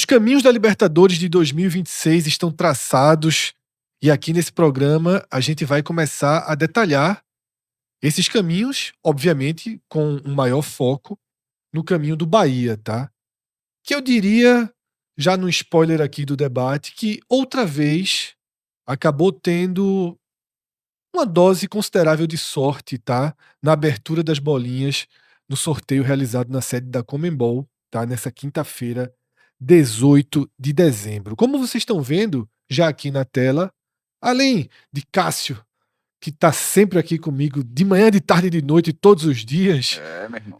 Os caminhos da Libertadores de 2026 estão traçados e aqui nesse programa a gente vai começar a detalhar esses caminhos, obviamente com um maior foco no caminho do Bahia, tá? Que eu diria, já no spoiler aqui do debate, que outra vez acabou tendo uma dose considerável de sorte, tá? Na abertura das bolinhas no sorteio realizado na sede da Conmebol, tá? Nessa quinta-feira, 18 de dezembro. Como vocês estão vendo já aqui na tela, além de Cássio, que está sempre aqui comigo de manhã, de tarde e de noite, todos os dias, Meu irmão.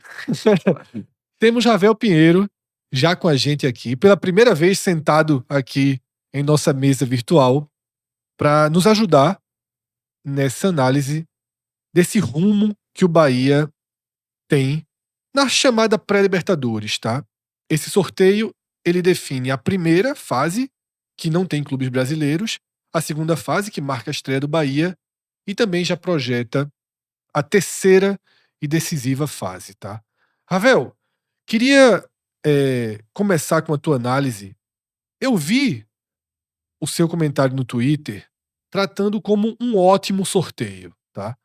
temos Ravel Pinheiro já com a gente aqui, pela primeira vez sentado aqui em nossa mesa virtual, para nos ajudar nessa análise desse rumo que o Bahia tem na chamada pré-Libertadores, tá? Esse sorteio, ele define a primeira fase, que não tem clubes brasileiros, a segunda fase, que marca a estreia do Bahia, e também já projeta a terceira e decisiva fase, tá? Ravel, queria começar com a tua análise. Eu vi o seu comentário no Twitter tratando como um ótimo sorteio, tá?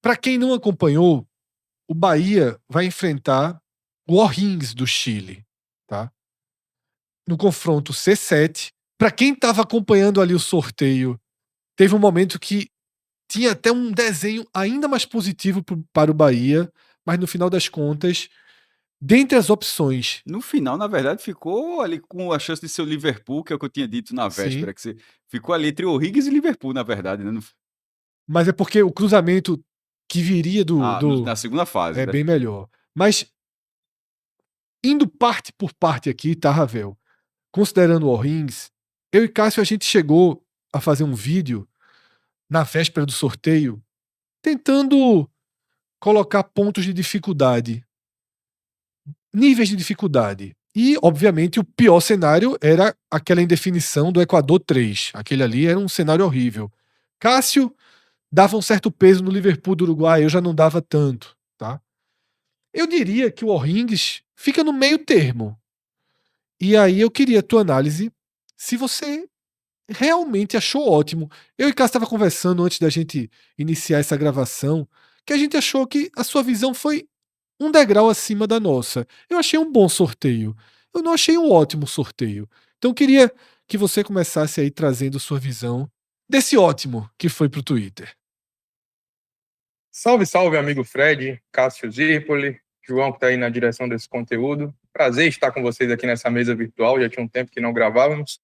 Para quem não acompanhou, o Bahia vai enfrentar o O'Higgins do Chile, tá? No confronto C7. Para quem estava acompanhando ali o sorteio, teve um momento que tinha até um desenho ainda mais positivo para o Bahia, mas no final das contas, dentre as opções, No final, na verdade, ficou ali com a chance de ser o Liverpool, que é o que eu tinha dito na sim, véspera, que você ficou ali entre o Higgins e Liverpool, na verdade, né? mas é porque o cruzamento que viria Na segunda fase, é né? bem melhor. Mas indo parte por parte aqui, tá, Ravel? Considerando o O'Higgins, eu e Cássio a gente chegou a fazer um vídeo na véspera do sorteio, tentando colocar pontos de dificuldade, níveis de dificuldade. E, obviamente, o pior cenário era aquela indefinição do Equador 3. Aquele ali era um cenário horrível. Cássio dava um certo peso no Liverpool do Uruguai, eu já não dava tanto, tá? Eu diria que o O'Higgins fica no meio termo. E aí eu queria a tua análise, se você realmente achou ótimo. Eu e Cássio estava conversando antes da gente iniciar essa gravação, que a gente achou que a sua visão foi um degrau acima da nossa. Eu achei um bom sorteio. Eu não achei um ótimo sorteio. Então eu queria que você começasse aí trazendo sua visão desse ótimo que foi pro Twitter. Salve, salve, amigo Fred, Cássio Zirpoli, João que está aí na direção desse conteúdo. Prazer estar com vocês aqui nessa mesa virtual, já tinha um tempo que não gravávamos,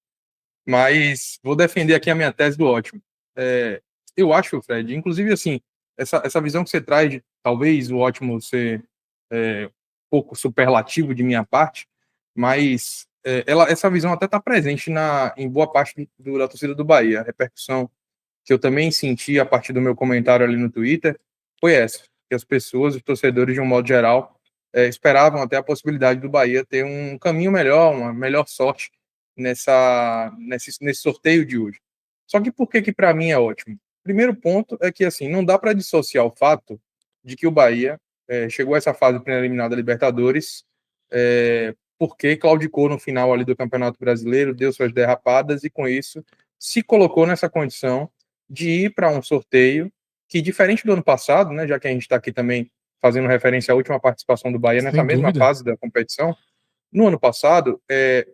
mas vou defender aqui a minha tese do ótimo. Eu acho, Fred, inclusive assim, essa visão que você traz de talvez o ótimo ser um pouco superlativo de minha parte, mas essa visão até está presente em boa parte da torcida do Bahia. A repercussão que eu também senti a partir do meu comentário ali no Twitter foi essa, que as pessoas, os torcedores de um modo geral, esperavam até a possibilidade do Bahia ter um caminho melhor, uma melhor sorte nesse sorteio de hoje. Só que por que para mim é ótimo? Primeiro ponto é que assim não dá para dissociar o fato de que o Bahia chegou a essa fase preliminar da Libertadores porque claudicou no final ali do Campeonato Brasileiro, deu suas derrapadas e com isso se colocou nessa condição de ir para um sorteio que, diferente do ano passado, né, já que a gente está aqui também fazendo referência à última participação do Bahia nessa Sem mesma dúvida. fase da competição, no ano passado,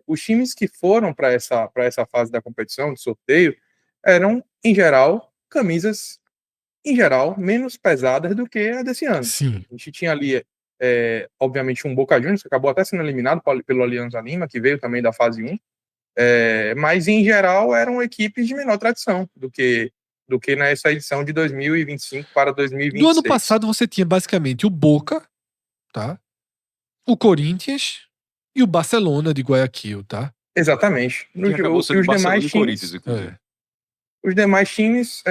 os times que foram para essa fase da competição, de sorteio, eram, em geral, camisas, em geral, menos pesadas do que a desse ano. Sim. A gente tinha ali, obviamente, um Boca Juniors, que acabou até sendo eliminado pelo Alianza Lima, que veio também da fase 1, mas, em geral, eram equipes de menor tradição do que nessa edição de 2025 para Do ano 2026. passado você tinha basicamente o Boca, tá? O Corinthians e o Barcelona de Guayaquil, tá? Exatamente. Que acabou sendo Os Barcelona demais e Corinthians, times, inclusive. os demais times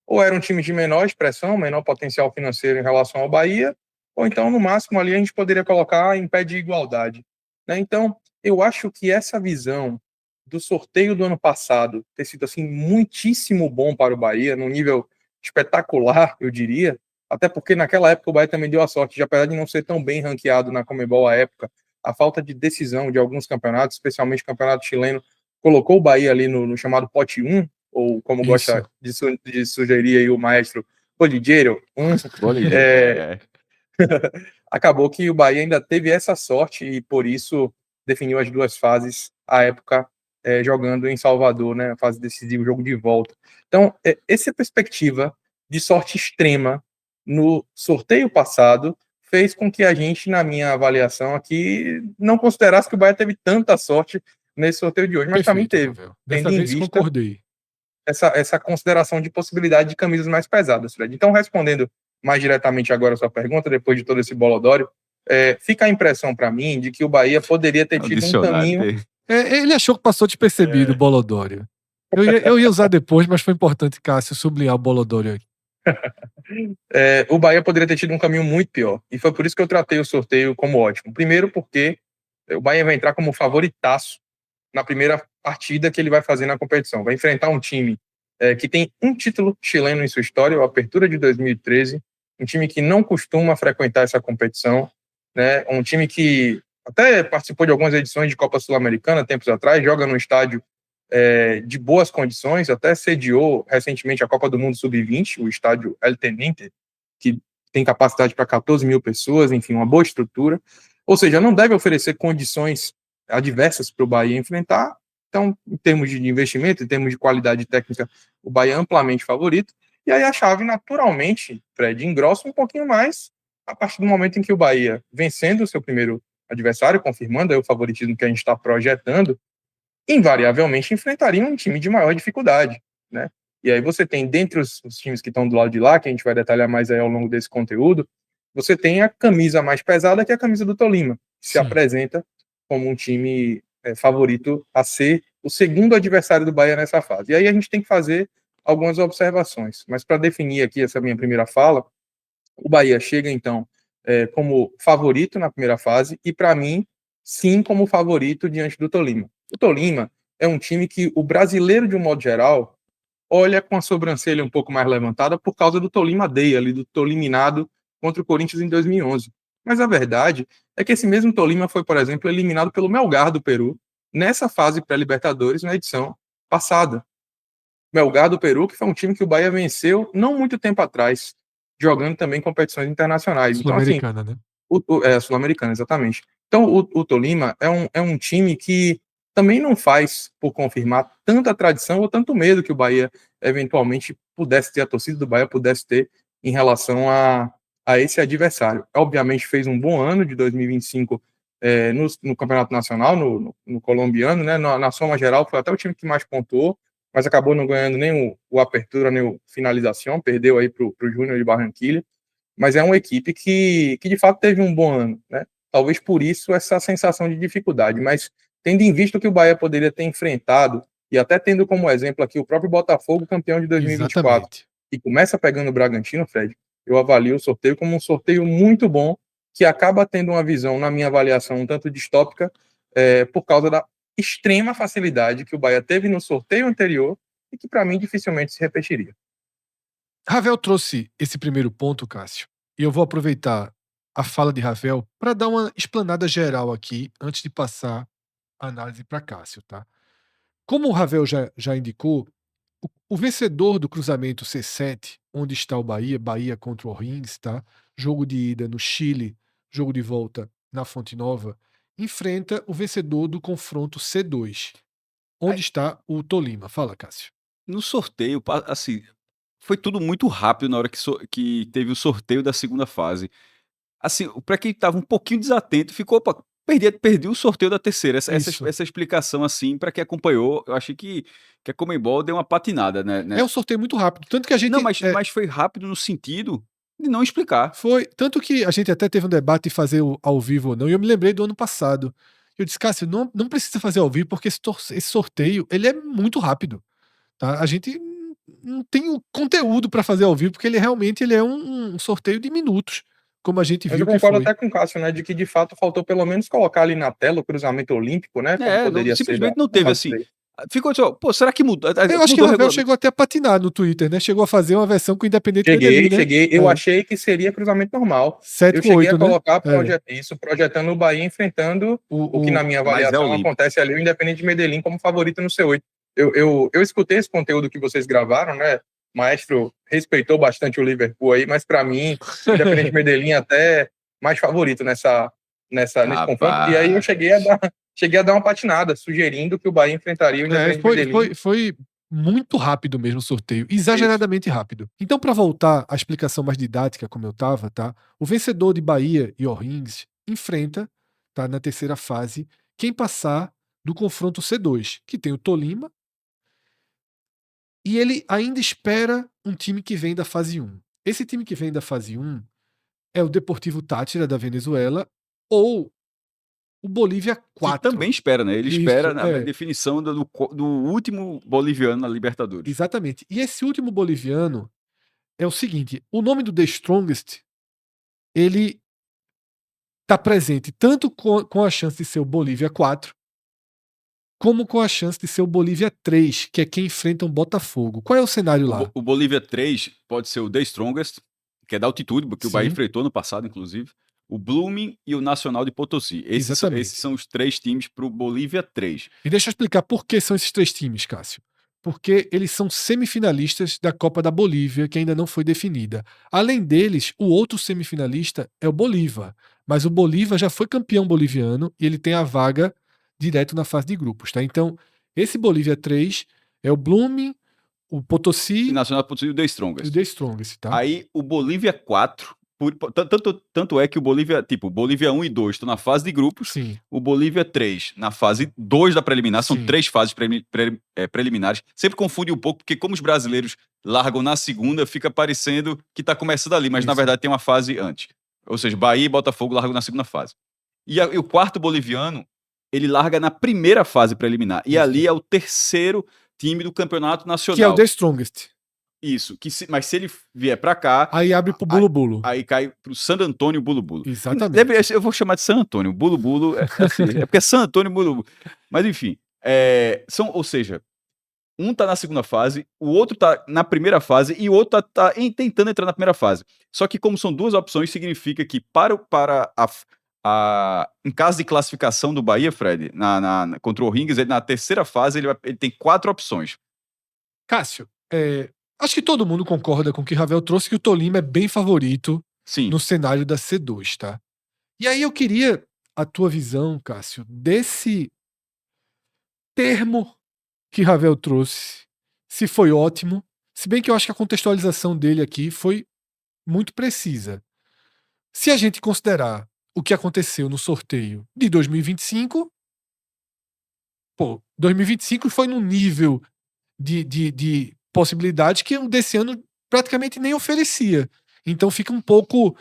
ou eram times de menor expressão, menor potencial financeiro em relação ao Bahia, ou então, no máximo, ali a gente poderia colocar em pé de igualdade, né? Então, eu acho que essa visão do sorteio do ano passado ter sido assim muitíssimo bom para o Bahia, num nível espetacular, eu diria, até porque naquela época o Bahia também deu a sorte de, apesar de não ser tão bem ranqueado na Conmebol à época, a falta de decisão de alguns campeonatos, especialmente o campeonato chileno, colocou o Bahia ali no chamado pote 1, ou como gosta de sugerir aí o maestro Boligueiro, acabou que o Bahia ainda teve essa sorte e por isso definiu as duas fases à época jogando em Salvador, né, a fase decisiva, o jogo de volta. Então, essa perspectiva de sorte extrema no sorteio passado fez com que a gente, na minha avaliação aqui, não considerasse que o Bahia teve tanta sorte nesse sorteio de hoje, mas também teve. Dessa vez concordei. Essa consideração de possibilidade de camisas mais pesadas, Fred. Então, respondendo mais diretamente agora a sua pergunta, depois de todo esse bolodório, fica a impressão para mim de que o Bahia poderia ter tido um caminho... ele achou que passou despercebido o bolodório. Eu ia usar depois, mas foi importante, Cássio, sublinhar o bolodório aqui. O Bahia poderia ter tido um caminho muito pior. E foi por isso que eu tratei o sorteio como ótimo. Primeiro porque o Bahia vai entrar como favoritaço na primeira partida que ele vai fazer na competição. Vai enfrentar um time que tem um título chileno em sua história, a Apertura de 2013, um time que não costuma frequentar essa competição, né? Um time que até participou de algumas edições de Copa Sul-Americana tempos atrás, joga num estádio de boas condições, até sediou recentemente a Copa do Mundo Sub-20, o estádio El Teniente, que tem capacidade para 14 mil pessoas, enfim, uma boa estrutura. Ou seja, não deve oferecer condições adversas para o Bahia enfrentar. Então, em termos de investimento, em termos de qualidade técnica, o Bahia é amplamente favorito. E aí a chave, naturalmente, Fred, engrossa um pouquinho mais a partir do momento em que o Bahia, vencendo o seu primeiro adversário, confirmando aí o favoritismo que a gente está projetando, invariavelmente enfrentaria um time de maior dificuldade, né? E aí você tem, dentre os times que estão do lado de lá, que a gente vai detalhar mais aí ao longo desse conteúdo, você tem a camisa mais pesada, que é a camisa do Tolima, que se apresenta como um time favorito a ser o segundo adversário do Bahia nessa fase. E aí a gente tem que fazer algumas observações. Mas para definir aqui essa minha primeira fala, o Bahia chega, então, como favorito na primeira fase e, para mim, sim, como favorito diante do Tolima. O Tolima é um time que o brasileiro, de um modo geral, olha com a sobrancelha um pouco mais levantada por causa do Tolima Day, ali, do Toliminado contra o Corinthians em 2011. Mas a verdade é que esse mesmo Tolima foi, por exemplo, eliminado pelo Melgar do Peru nessa fase pré-Libertadores na edição passada. Melgar do Peru, que foi um time que o Bahia venceu não muito tempo atrás, jogando também competições internacionais. Sul-Americana, então, assim, Sul-Americana, exatamente. Então, o Tolima é um time que também não faz, por confirmar, tanta tradição ou tanto medo que o Bahia eventualmente pudesse ter, a torcida do Bahia pudesse ter em relação a esse adversário. Obviamente fez um bom ano de 2025 no Campeonato Nacional, no colombiano, né? Na soma geral, foi até o time que mais pontuou, mas acabou não ganhando nem o Apertura, nem o Finalização, perdeu aí para o Júnior de Barranquilla, mas é uma equipe que de fato teve um bom ano, né? Talvez por isso essa sensação de dificuldade, mas tendo em vista que o Bahia poderia ter enfrentado, e até tendo como exemplo aqui o próprio Botafogo, campeão de 2024, Exatamente. e começa pegando o Bragantino, Fred, eu avalio o sorteio como um sorteio muito bom, que acaba tendo uma visão, na minha avaliação, um tanto distópica, por causa da extrema facilidade que o Bahia teve no sorteio anterior e que, para mim, dificilmente se repetiria. Ravel trouxe esse primeiro ponto, Cássio, e eu vou aproveitar a fala de Ravel para dar uma explanada geral aqui, antes de passar a análise para Cássio, tá? Como o Ravel já indicou, o vencedor do cruzamento C7, onde está o Bahia contra o O'Higgins, tá? Jogo de ida no Chile, jogo de volta na Fonte Nova, enfrenta o vencedor do confronto C2, onde está o Tolima. Fala, Cássio. No sorteio, assim, foi tudo muito rápido na hora que teve o sorteio da segunda fase. Assim, para quem estava um pouquinho desatento, ficou, opa, perdi o sorteio da terceira. Essa explicação, assim, para quem acompanhou, eu achei que a Conmebol deu uma patinada, né? É um sorteio muito rápido, tanto que a gente... Não, mas foi rápido no sentido de não explicar. Foi, tanto que a gente até teve um debate de fazer ao vivo ou não, e eu me lembrei do ano passado. Eu disse, Cássio, não precisa fazer ao vivo, porque esse sorteio, ele é muito rápido. Tá? A gente não tem o conteúdo para fazer ao vivo, porque ele realmente é um sorteio de minutos, como a gente viu que foi. Mas eu concordo até com o Cássio, né, de que de fato faltou pelo menos colocar ali na tela o cruzamento olímpico, né, como poderia simplesmente ser não teve, assim, ficou só, pô, será que mudou? Eu acho que o Ravel chegou até a patinar no Twitter, né? Chegou a fazer uma versão com o Independente Medellín, né? Cheguei. Eu achei que seria cruzamento normal. 7 Eu com cheguei 8, a colocar né? isso, projetando o Bahia enfrentando o que, na minha Mas é avaliação, Olímpio. acontece ali, o Independente Medellín como favorito no C8. Eu escutei esse conteúdo que vocês gravaram, né? O Maestro respeitou bastante o Liverpool aí, mas para mim, o Independente Medellín até mais favorito nesse confronto. E aí eu cheguei a dar uma patinada, sugerindo que o Bahia enfrentaria o Independente Medellín. Foi muito rápido mesmo o sorteio, exageradamente rápido. Então, para voltar à explicação mais didática, como eu tava, tá? O vencedor de Bahia e O'Higgins enfrenta, tá, na terceira fase, quem passar do confronto C2, que tem o Tolima, e ele ainda espera um time que vem da fase 1. Esse time que vem da fase 1 é o Deportivo Táchira da Venezuela ou o Bolívia 4. Que também espera, né? Ele Isso, espera na definição do último boliviano na Libertadores. Exatamente. E esse último boliviano é o seguinte: o nome do The Strongest, ele está presente tanto com a chance de ser o Bolívia 4, como com a chance de ser o Bolívia 3, que é quem enfrenta um Botafogo. Qual é o cenário lá? O Bolívia 3 pode ser o The Strongest, que é da altitude, porque o Bahia Sim. enfrentou no passado, inclusive. O Blooming e o Nacional de Potosí. Esses são os 3 times para o Bolívia 3. E deixa eu explicar por que são esses 3 times, Cássio. Porque eles são semifinalistas da Copa da Bolívia, que ainda não foi definida. Além deles, o outro semifinalista é o Bolívar. Mas o Bolívar já foi campeão boliviano e ele tem a vaga direto na fase de grupos, tá? Então, esse Bolívia 3 é o Blooming, o Potosí E Nacional de Potosí e o The e Strongest. o The Strongest, tá? Aí o Bolívia 4, tanto é que o Bolívia 1 e 2 estão na fase de grupos. Sim. O Bolívia 3 na fase 2 da preliminar. São 3 fases preliminares. Sempre confunde um pouco, porque como os brasileiros largam na segunda, fica parecendo que tá começando ali, mas na verdade tem uma fase antes. Ou seja, Bahia e Botafogo largam na segunda fase. E o quarto boliviano, ele larga na primeira fase preliminar. E ali é o terceiro time do campeonato nacional. Que é o The Strongest. Isso, mas se ele vier pra cá... Aí abre pro Bulu-Bulu. Aí cai pro San Antônio Bulu-Bulu. Exatamente. Eu vou chamar de San Antônio. Bulu-Bulu é porque é San Antônio Bulu-Bulu. Mas enfim, ou seja, um tá na segunda fase, o outro tá na primeira fase e o outro tá tentando entrar na primeira fase. Só que como são 2 opções, significa que em caso de classificação do Bahia, Fred, contra o O'Higgins, na terceira fase ele tem 4 opções. Cássio, acho que todo mundo concorda com o que Ravel trouxe, que o Tolima é bem favorito no cenário da C2, tá? E aí eu queria a tua visão, Cássio, desse termo que Ravel trouxe, se foi ótimo, se bem que eu acho que a contextualização dele aqui foi muito precisa. Se a gente considerar o que aconteceu no sorteio de 2025, 2025 foi num nível de possibilidade que o desse ano praticamente nem oferecia. Então fica um pouco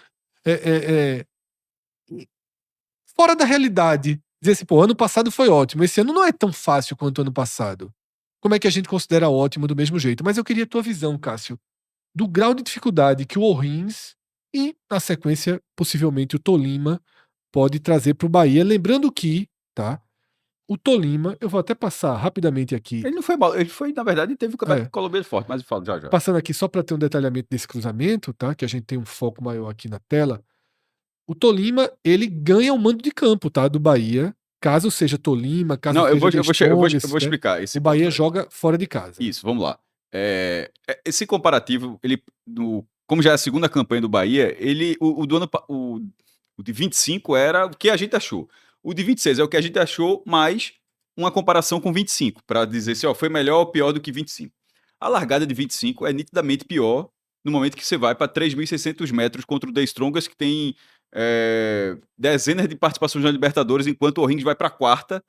fora da realidade. Dizer assim, ano passado foi ótimo, esse ano não é tão fácil quanto ano passado. Como é que a gente considera ótimo do mesmo jeito? Mas eu queria a tua visão, Cássio, do grau de dificuldade que o O'Higgins e, na sequência, possivelmente o Tolima pode trazer para o Bahia. Lembrando que, tá? O Tolima, eu vou até passar rapidamente aqui. Ele não foi mal, ele foi, na verdade, teve o campeonato colombiano forte, mas eu falo já. Passando aqui só para ter um detalhamento desse cruzamento, tá? Que a gente tem um foco maior aqui na tela. O Tolima, ele ganha o mando de campo, tá? Do Bahia. Caso seja Tolima, caso seja eu vou explicar. O Bahia joga fora de casa. Isso, vamos lá. Esse comparativo, como já é a segunda campanha do Bahia, o de 25 era o que a gente achou. O de 26 é o que a gente achou, mais uma comparação com 25, para dizer se foi melhor ou pior do que 25. A largada de 25 é nitidamente pior no momento que você vai para 3.600 metros contra o The Strongest, que tem dezenas de participações na Libertadores, enquanto o O'Higgins vai para a quarta,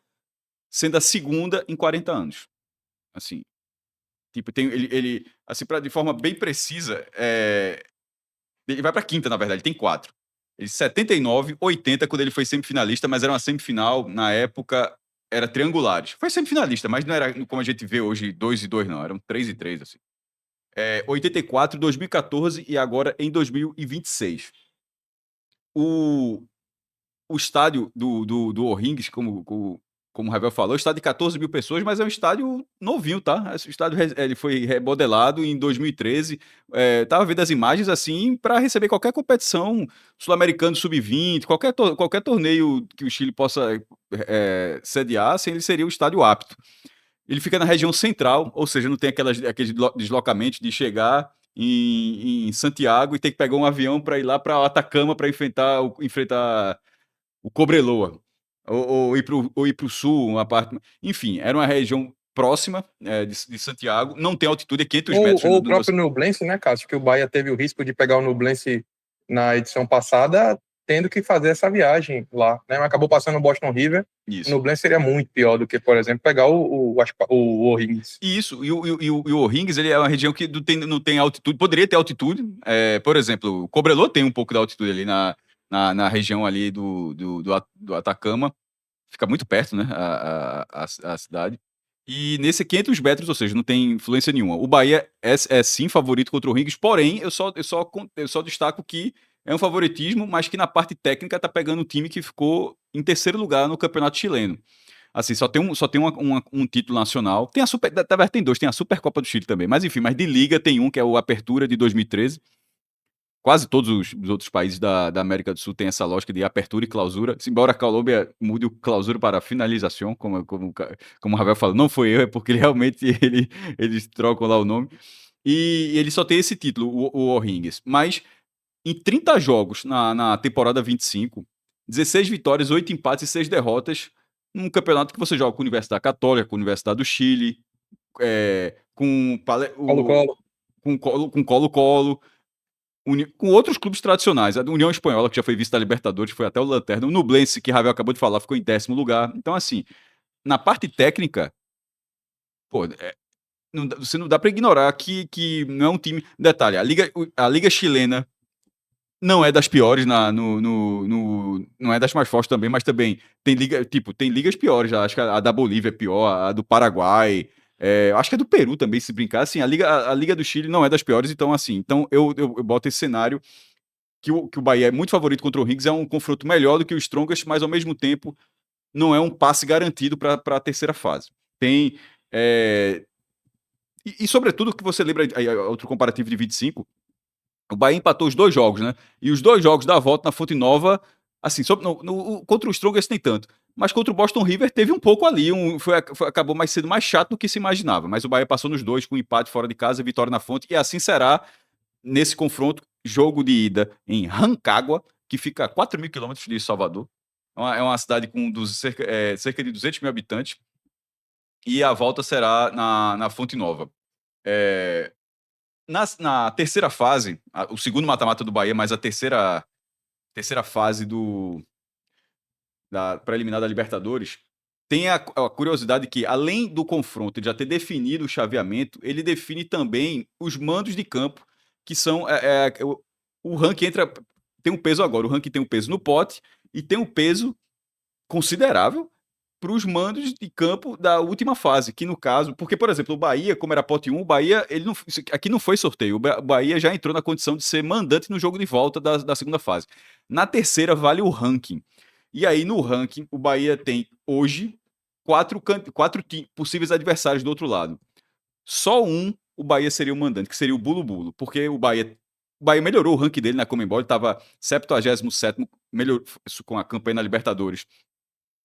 sendo a segunda em 40 anos. Assim, tipo, ele assim, de forma bem precisa, ele vai pra quinta, na verdade, ele tem 4. Ele 79, 80, quando ele foi semifinalista, mas era uma semifinal, na época, era triangulares. Foi semifinalista, mas não era como a gente vê hoje, 2 e 2, não, eram 3 e 3, assim. 84, 2014 e agora em 2026. O estádio do O'Higgins, como como o Ravel falou, estádio de 14 mil pessoas, mas é um estádio novinho, tá? Esse estádio ele foi remodelado em 2013. Tava vendo as imagens assim para receber qualquer competição sul-americano sub-20, qualquer torneio que o Chile possa sediar, assim, ele seria o estádio apto. Ele fica na região central, ou seja, não tem aqueles deslocamentos de chegar em Santiago e ter que pegar um avião para ir lá para Atacama para enfrentar o Cobreloa. Ou ir para o sul, uma parte. Enfim, era uma região próxima de Santiago, não tem altitude, é 500 metros. Ou o próprio Nublense, né, Cássio? Que o Bahia teve o risco de pegar o Nublense na edição passada, tendo que fazer essa viagem lá, né? Mas acabou passando o Boston River. Isso. O Nublense seria muito pior do que, por exemplo, pegar o O'Higgins. Isso, e o O'Higgins, ele é uma região que não tem altitude, poderia ter altitude. Por exemplo, o Cobreloa tem um pouco de altitude ali na região ali do Atacama, fica muito perto, né, a cidade. E nesse 500 metros, ou seja, não tem influência nenhuma. O Bahia é sim favorito contra o O'Higgins, porém, eu só destaco que é um favoritismo, mas que na parte técnica tá pegando um time que ficou em terceiro lugar no campeonato chileno. Assim, só tem um título nacional. Tem na verdade tem dois, tem a Supercopa do Chile também. Mas enfim, mas de liga tem um, que é o Apertura de 2013. Quase todos os outros países da América do Sul têm essa lógica de apertura e clausura. Embora a Colômbia mude o clausura para finalização, como o Ravel falou, não foi eu, é porque realmente eles trocam lá o nome. E ele só tem esse título, o O'Higgins. Mas em 30 jogos na temporada 25, 16 vitórias, 8 empates e 6 derrotas, num campeonato que você joga com a Universidade Católica, com a Universidade do Chile, com Colo-Colo, com outros clubes tradicionais. A União Espanhola, que já foi vice da Libertadores, foi até o Lanterna. O Nublense, que Ravel acabou de falar, ficou em 10º lugar. Então, assim, na parte técnica, pô, você não dá para ignorar que não é um time... Detalhe, a Liga Chilena não é das piores, não é das mais fortes também, mas também tem ligas piores já. Acho que a da Bolívia é pior, a do Paraguai, acho que é do Peru também, se brincar. Assim, a Liga do Chile não é das piores, então assim, então eu boto esse cenário que o Bahia é muito favorito contra o Higgins, é um confronto melhor do que o Strongest, mas ao mesmo tempo não é um passe garantido para a terceira fase. Tem... E sobretudo que você lembra, outro comparativo de 25, o Bahia empatou os 2 jogos, né? E os 2 jogos da volta na Fonte Nova, assim, contra o Strongest nem tanto. Mas contra o Boston River teve um pouco ali, acabou mais sendo mais chato do que se imaginava. Mas o Bahia passou nos 2, com empate fora de casa, vitória na Fonte, e assim será nesse confronto, jogo de ida em Rancagua, que fica a 4 mil quilômetros de Salvador. É uma cidade com cerca de 200 mil habitantes, e a volta será na Fonte Nova. Na terceira fase, o segundo mata-mata do Bahia, mas a terceira fase da preliminar da Libertadores, tem a curiosidade que, além do confronto de já ter definido o chaveamento, ele define também os mandos de campo, que são... o ranking tem um peso agora, o ranking tem um peso no pote e tem um peso considerável para os mandos de campo da última fase, que no caso... Porque, por exemplo, o Bahia, como era pote 1, o Bahia, aqui não foi sorteio, o Bahia já entrou na condição de ser mandante no jogo de volta da segunda fase. Na terceira, vale o ranking. E aí, no ranking, o Bahia tem, hoje, 4 possíveis adversários do outro lado. Só o Bahia seria o mandante, que seria o Bulo-Bulo, porque o Bahia melhorou o ranking dele na Conmebol, ele estava 77º, melhorou com a campanha na Libertadores.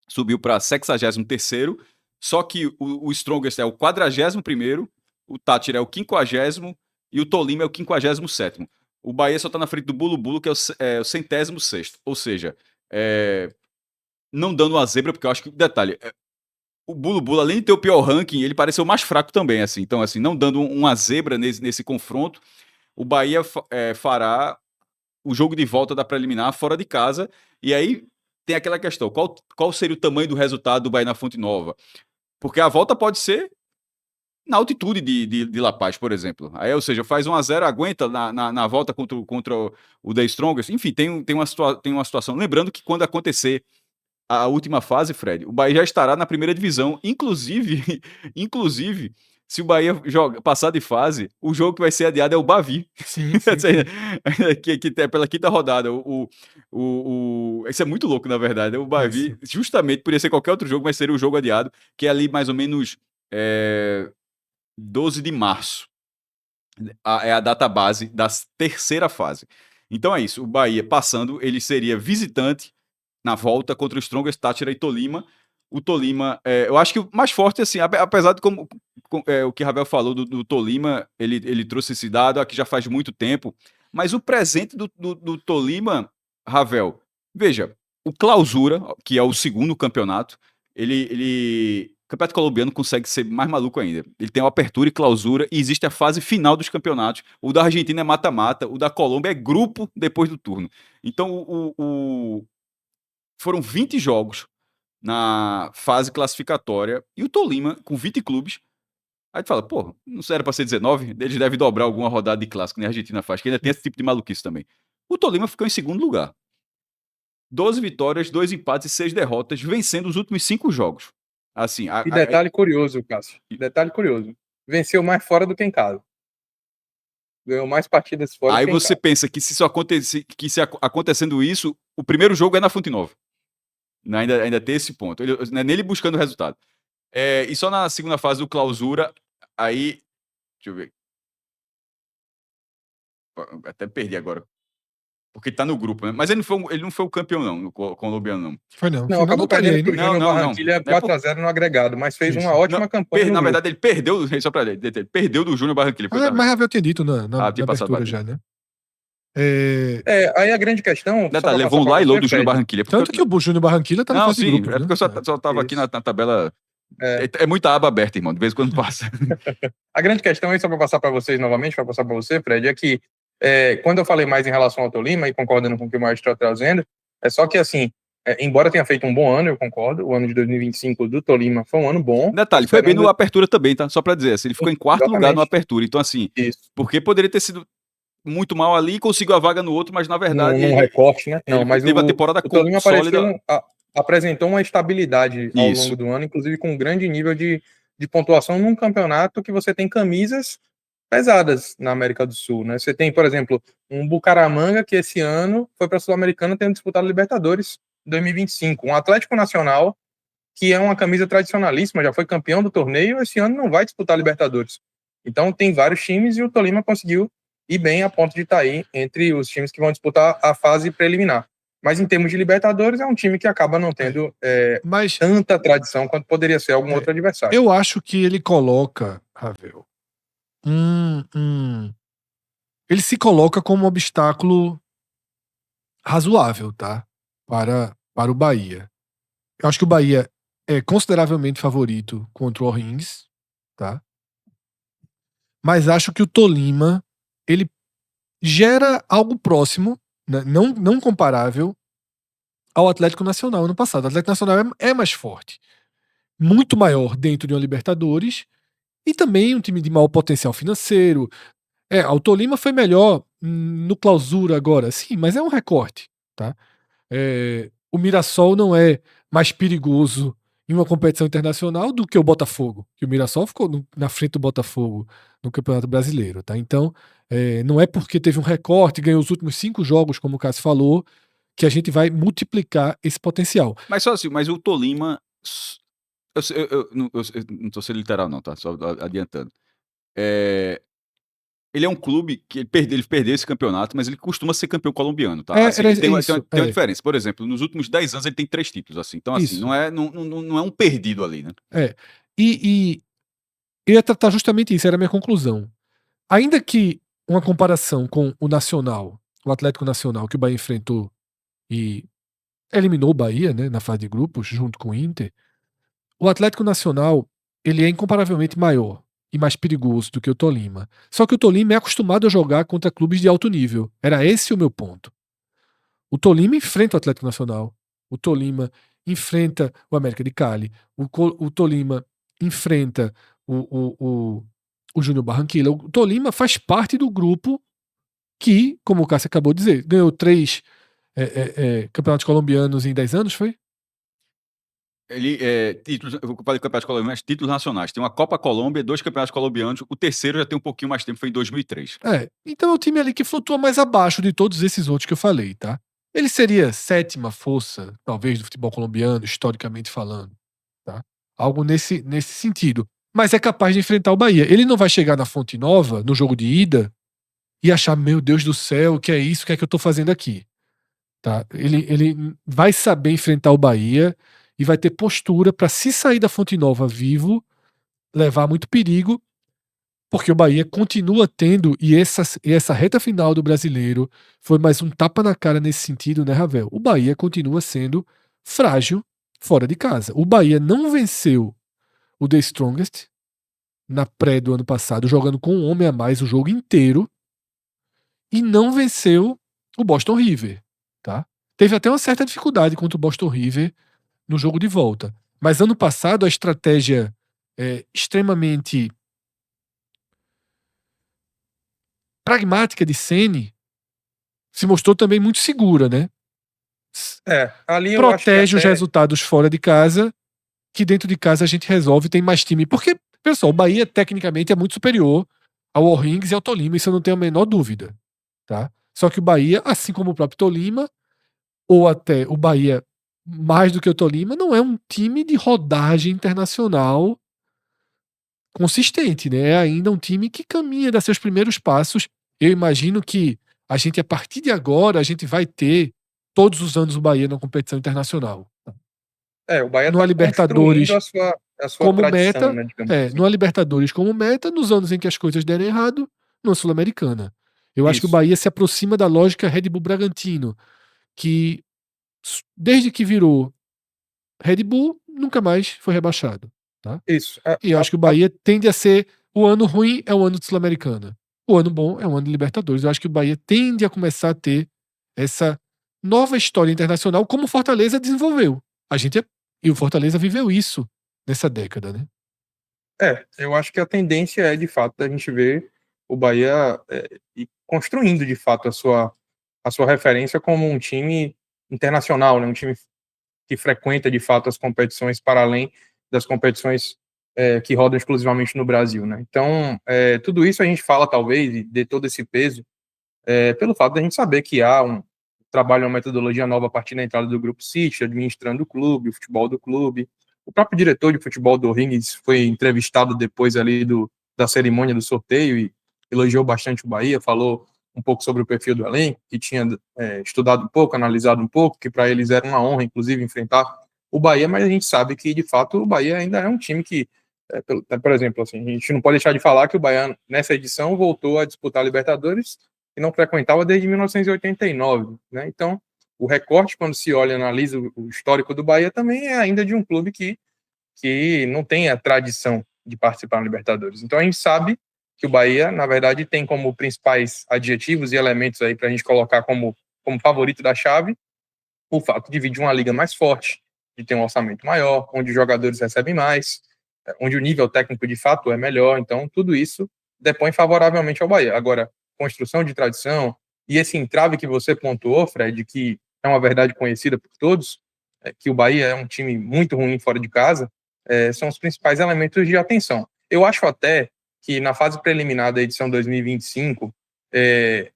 Subiu para 63º, só que o Strongest é o 41º, o Táchira é o 50º e o Tolima é o 57º. O Bahia só está na frente do Bulo-Bulo, que é o 106º. Ou seja, não dando uma zebra, porque eu acho que, detalhe, o Bulo-Bulo, além de ter o pior ranking, ele pareceu mais fraco também, assim. Então, assim, não dando uma zebra nesse confronto, o Bahia fará o jogo de volta da preliminar fora de casa, e aí tem aquela questão, qual seria o tamanho do resultado do Bahia na Fonte Nova? Porque a volta pode ser na altitude de La Paz, por exemplo. Aí, ou seja, faz 1-0, aguenta na volta contra o The Strongest. Enfim, tem uma situação. Lembrando que quando acontecer a última fase, Fred, o Bahia já estará na primeira divisão. Inclusive se o Bahia passar de fase, o jogo que vai ser adiado é o Bavi. Sim, sim. que é pela quinta rodada. Isso é muito louco, na verdade. O Bavi, justamente, poderia ser qualquer outro jogo, mas seria o jogo adiado, que é ali mais ou menos 12 de março. É a data base da terceira fase. Então é isso. O Bahia passando, ele seria visitante na volta contra o Strongest, Táchira e Tolima. O Tolima, eu acho que o mais forte, assim, apesar de o que Ravel falou do Tolima, ele trouxe esse dado aqui já faz muito tempo, mas o presente do Tolima, Ravel, veja, o Clausura, que é o segundo campeonato, o campeonato colombiano consegue ser mais maluco ainda. Ele tem uma apertura e clausura e existe a fase final dos campeonatos. O da Argentina é mata-mata, o da Colômbia é grupo depois do turno. Então, foram 20 jogos na fase classificatória e o Tolima, com 20 clubes, aí tu fala, pô, não era pra ser 19? Eles devem dobrar alguma rodada de clássico, nem a Argentina faz, que ainda tem esse tipo de maluquice também. O Tolima ficou em segundo lugar. 12 vitórias, 2 empates e 6 derrotas, vencendo os últimos 5 jogos. Assim, E detalhe curioso, Cássio. Detalhe curioso. Venceu mais fora do que em casa. Ganhou mais partidas fora do que em você casa. pensa que se acontecendo isso, o primeiro jogo é na Fonte Nova. Ainda tem esse ponto. Não é nele buscando o resultado. E só na segunda fase do clausura, aí. Deixa eu ver. Até perdi agora. Porque tá no grupo, né? Mas ele não foi o campeão, não, no colombiano, não. Foi não. Não, acabou perdendo pro Júnior Não. Barranquilha 4x0 no agregado, mas fez uma ótima campanha no Na grupo. verdade, ele perdeu, só pra ele perdeu do Júnior Barranquilha. Mas Ravel tinha dito na tinha abertura já, né? Aí a grande questão... levou um lá e low do Júnior Barranquilha. Tanto que o Júnior Barranquilha tá na fase de grupos, é porque eu só tava aqui na tabela... É muita aba aberta, irmão, de vez em quando passa. A grande questão aí, só para passar para vocês novamente, para passar para você, Fred, é que quando eu falei mais em relação ao Tolima, e concordando com o que o Maestro está trazendo, é só que, assim, embora tenha feito um bom ano, eu concordo, o ano de 2025 do Tolima foi um ano bom. Detalhe, foi bem no Apertura também, tá? Só para dizer, assim, ele ficou em quarto lugar no Apertura, então, assim, porque poderia ter sido muito mal ali e conseguiu a vaga no outro, mas na verdade... Num recorte, né? Não, mas teve a temporada o Tolima sólida. apresentou uma estabilidade ao longo do ano, inclusive com um grande nível de pontuação num campeonato que você tem camisas pesadas na América do Sul, né? Você tem, por exemplo, um Bucaramanga que esse ano foi para a Sul-Americana tendo disputado Libertadores 2025, um Atlético Nacional que é uma camisa tradicionalíssima, já foi campeão do torneio, esse ano não vai disputar Libertadores. Então tem vários times e o Tolima conseguiu ir bem a ponto de estar aí entre os times que vão disputar a fase preliminar. Mas em termos de Libertadores, é um time que acaba não tendo tanta tradição quanto poderia ser algum outro adversário. Eu acho que ele coloca, Ravel, ele se coloca como um obstáculo razoável, tá? Para o Bahia. Eu acho que o Bahia é consideravelmente favorito contra o O'Higgins, tá? Mas acho que o Tolima, ele gera algo próximo, né? não comparável ao Atlético Nacional ano passado. O Atlético Nacional é mais forte, muito maior dentro de uma Libertadores e também um time de maior potencial financeiro. O Tolima foi melhor no clausura agora, sim, mas é um recorte, tá? O Mirassol não é mais perigoso em uma competição internacional do que o Botafogo, que o Mirassol ficou na frente do Botafogo no Campeonato Brasileiro, tá? Então, não é porque teve um recorte, ganhou os últimos 5 jogos, como o Cássio falou, que a gente vai multiplicar esse potencial. Mas só assim, mas o Tolima, eu não tô sendo literal não, tá? Só adiantando. Ele é um clube que ele perdeu esse campeonato, mas ele costuma ser campeão colombiano, tá? Assim, tem uma diferença. Por exemplo, nos últimos 10 anos ele tem 3 títulos, assim. Então, assim, não é um perdido ali, né? E eu ia tratar justamente isso, era a minha conclusão. Ainda que uma comparação com o Nacional, o Atlético Nacional, que o Bahia enfrentou e eliminou o Bahia, né, na fase de grupos, junto com o Inter, o Atlético Nacional, ele é incomparavelmente maior e mais perigoso do que o Tolima. Só que o Tolima é acostumado a jogar contra clubes de alto nível. Era esse o meu ponto. O Tolima enfrenta o Atlético Nacional. O Tolima enfrenta o América de Cali. O Tolima enfrenta o Júnior Barranquilla. O Tolima faz parte do grupo que, como o Cássio acabou de dizer, ganhou 3 campeonatos colombianos em 10 anos, foi? Títulos, eu falei campeonatos colombianos, títulos nacionais. Tem uma Copa Colômbia, 2 campeonatos colombianos. O terceiro já tem um pouquinho mais tempo, foi em 2003. Então é o time ali que flutua mais abaixo de todos esses outros que eu falei, tá? Ele seria sétima força, talvez, do futebol colombiano, historicamente falando, tá? Algo nesse sentido. Mas é capaz de enfrentar o Bahia. Ele não vai chegar na Fonte Nova, no jogo de ida, e achar, meu Deus do céu, o que é isso? O que é que eu tô fazendo aqui? Tá? Ele vai saber enfrentar o Bahia e vai ter postura para, se sair da Fonte Nova vivo, levar muito perigo, porque o Bahia continua tendo, e essa reta final do Brasileiro foi mais um tapa na cara nesse sentido, né, Ravel? O Bahia continua sendo frágil fora de casa. O Bahia não venceu o The Strongest na pré do ano passado, jogando com um homem a mais o jogo inteiro, e não venceu o Boston River, tá? Teve até uma certa dificuldade contra o Boston River no jogo de volta. Mas ano passado a estratégia extremamente pragmática de Ceni se mostrou também muito segura, né? Ali eu acho que Protege os até... resultados fora de casa, que dentro de casa a gente resolve, tem mais time. Porque, pessoal, o Bahia tecnicamente é muito superior ao O'Rings e ao Tolima, isso eu não tenho a menor dúvida, tá? Só que o Bahia, assim como o próprio Tolima, ou até o Bahia mais do que o Tolima, não é um time de rodagem internacional consistente, né? É ainda um time que caminha, dá seus primeiros passos. Eu imagino que a gente, a partir de agora, a gente vai ter todos os anos o Bahia na competição internacional. O Bahia No está construindo Libertadores a sua como tradição, meta, né, digamos assim. no Libertadores como meta, nos anos em que as coisas derem errado, no Sul-Americana. Eu acho que o Isso. Bahia se aproxima da lógica Red Bull Bragantino, que desde que virou Red Bull, nunca mais foi rebaixado. Tá? Isso. E eu acho que o Bahia tende a ser. O ano ruim é o ano de Sul-Americana. O ano bom é o ano de Libertadores. Eu acho que o Bahia tende a começar a ter essa nova história internacional, como o Fortaleza desenvolveu. E o Fortaleza viveu isso nessa década, né? Eu acho que a tendência é, de fato, a gente ver o Bahia ir construindo, de fato, a sua referência como um time internacional, né? Um time que frequenta, de fato, as competições para além das competições que rodam exclusivamente no Brasil, né? Então, tudo isso a gente fala, talvez, e dê todo esse peso, pelo fato de a gente saber que há um trabalho, uma metodologia nova a partir da entrada do Grupo City, administrando o clube, o futebol do clube. O próprio diretor de futebol do O'Higgins foi entrevistado depois ali da cerimônia do sorteio e elogiou bastante o Bahia, falou um pouco sobre o perfil do elenco, que tinha estudado um pouco, analisado um pouco, que para eles era uma honra, inclusive, enfrentar o Bahia, mas a gente sabe que, de fato, o Bahia ainda é um time que, por exemplo, assim, a gente não pode deixar de falar que o Bahia, nessa edição, voltou a disputar a Libertadores e não frequentava desde 1989, né? Então, o recorte, quando se olha e analisa o histórico do Bahia, também é ainda de um clube que não tem a tradição de participar na Libertadores. Então, a gente sabe que o Bahia, na verdade, tem como principais adjetivos e elementos aí para a gente colocar como favorito da chave o fato de dividir uma liga mais forte, de ter um orçamento maior, onde os jogadores recebem mais, onde o nível técnico de fato é melhor. Então, tudo isso depõe favoravelmente ao Bahia. Agora, construção de tradição e esse entrave que você pontuou, Fred, que é uma verdade conhecida por todos, que o Bahia é um time muito ruim fora de casa, são os principais elementos de atenção. Eu acho até que na fase preliminar da edição 2025,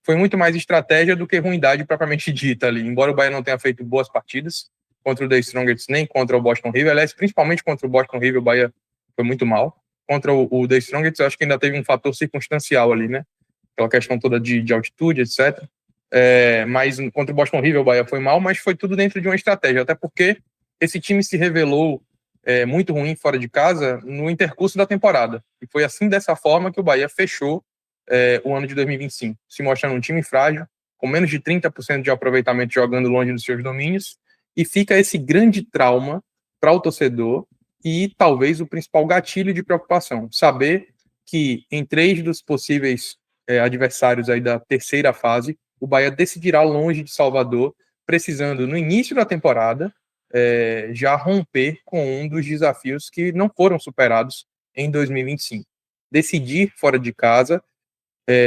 foi muito mais estratégia do que ruindade propriamente dita ali. Embora o Bahia não tenha feito boas partidas contra o The Strongest nem contra o Boston River, aliás, principalmente contra o Boston River, o Bahia foi muito mal. Contra o The Strongest, eu acho que ainda teve um fator circunstancial ali, né? Aquela questão toda de altitude, etc. Mas contra o Boston River, o Bahia foi mal, mas foi tudo dentro de uma estratégia, até porque esse time se revelou muito ruim fora de casa no intercurso da temporada. E foi assim, dessa forma, que o Bahia fechou o ano de 2025, se mostrando um time frágil, com menos de 30% de aproveitamento jogando longe dos seus domínios, e fica esse grande trauma para o torcedor e talvez o principal gatilho de preocupação, saber que em 3 dos possíveis adversários aí da terceira fase, o Bahia decidirá longe de Salvador, precisando no início da temporada já romper com um dos desafios que não foram superados em 2025. Decidir fora de casa,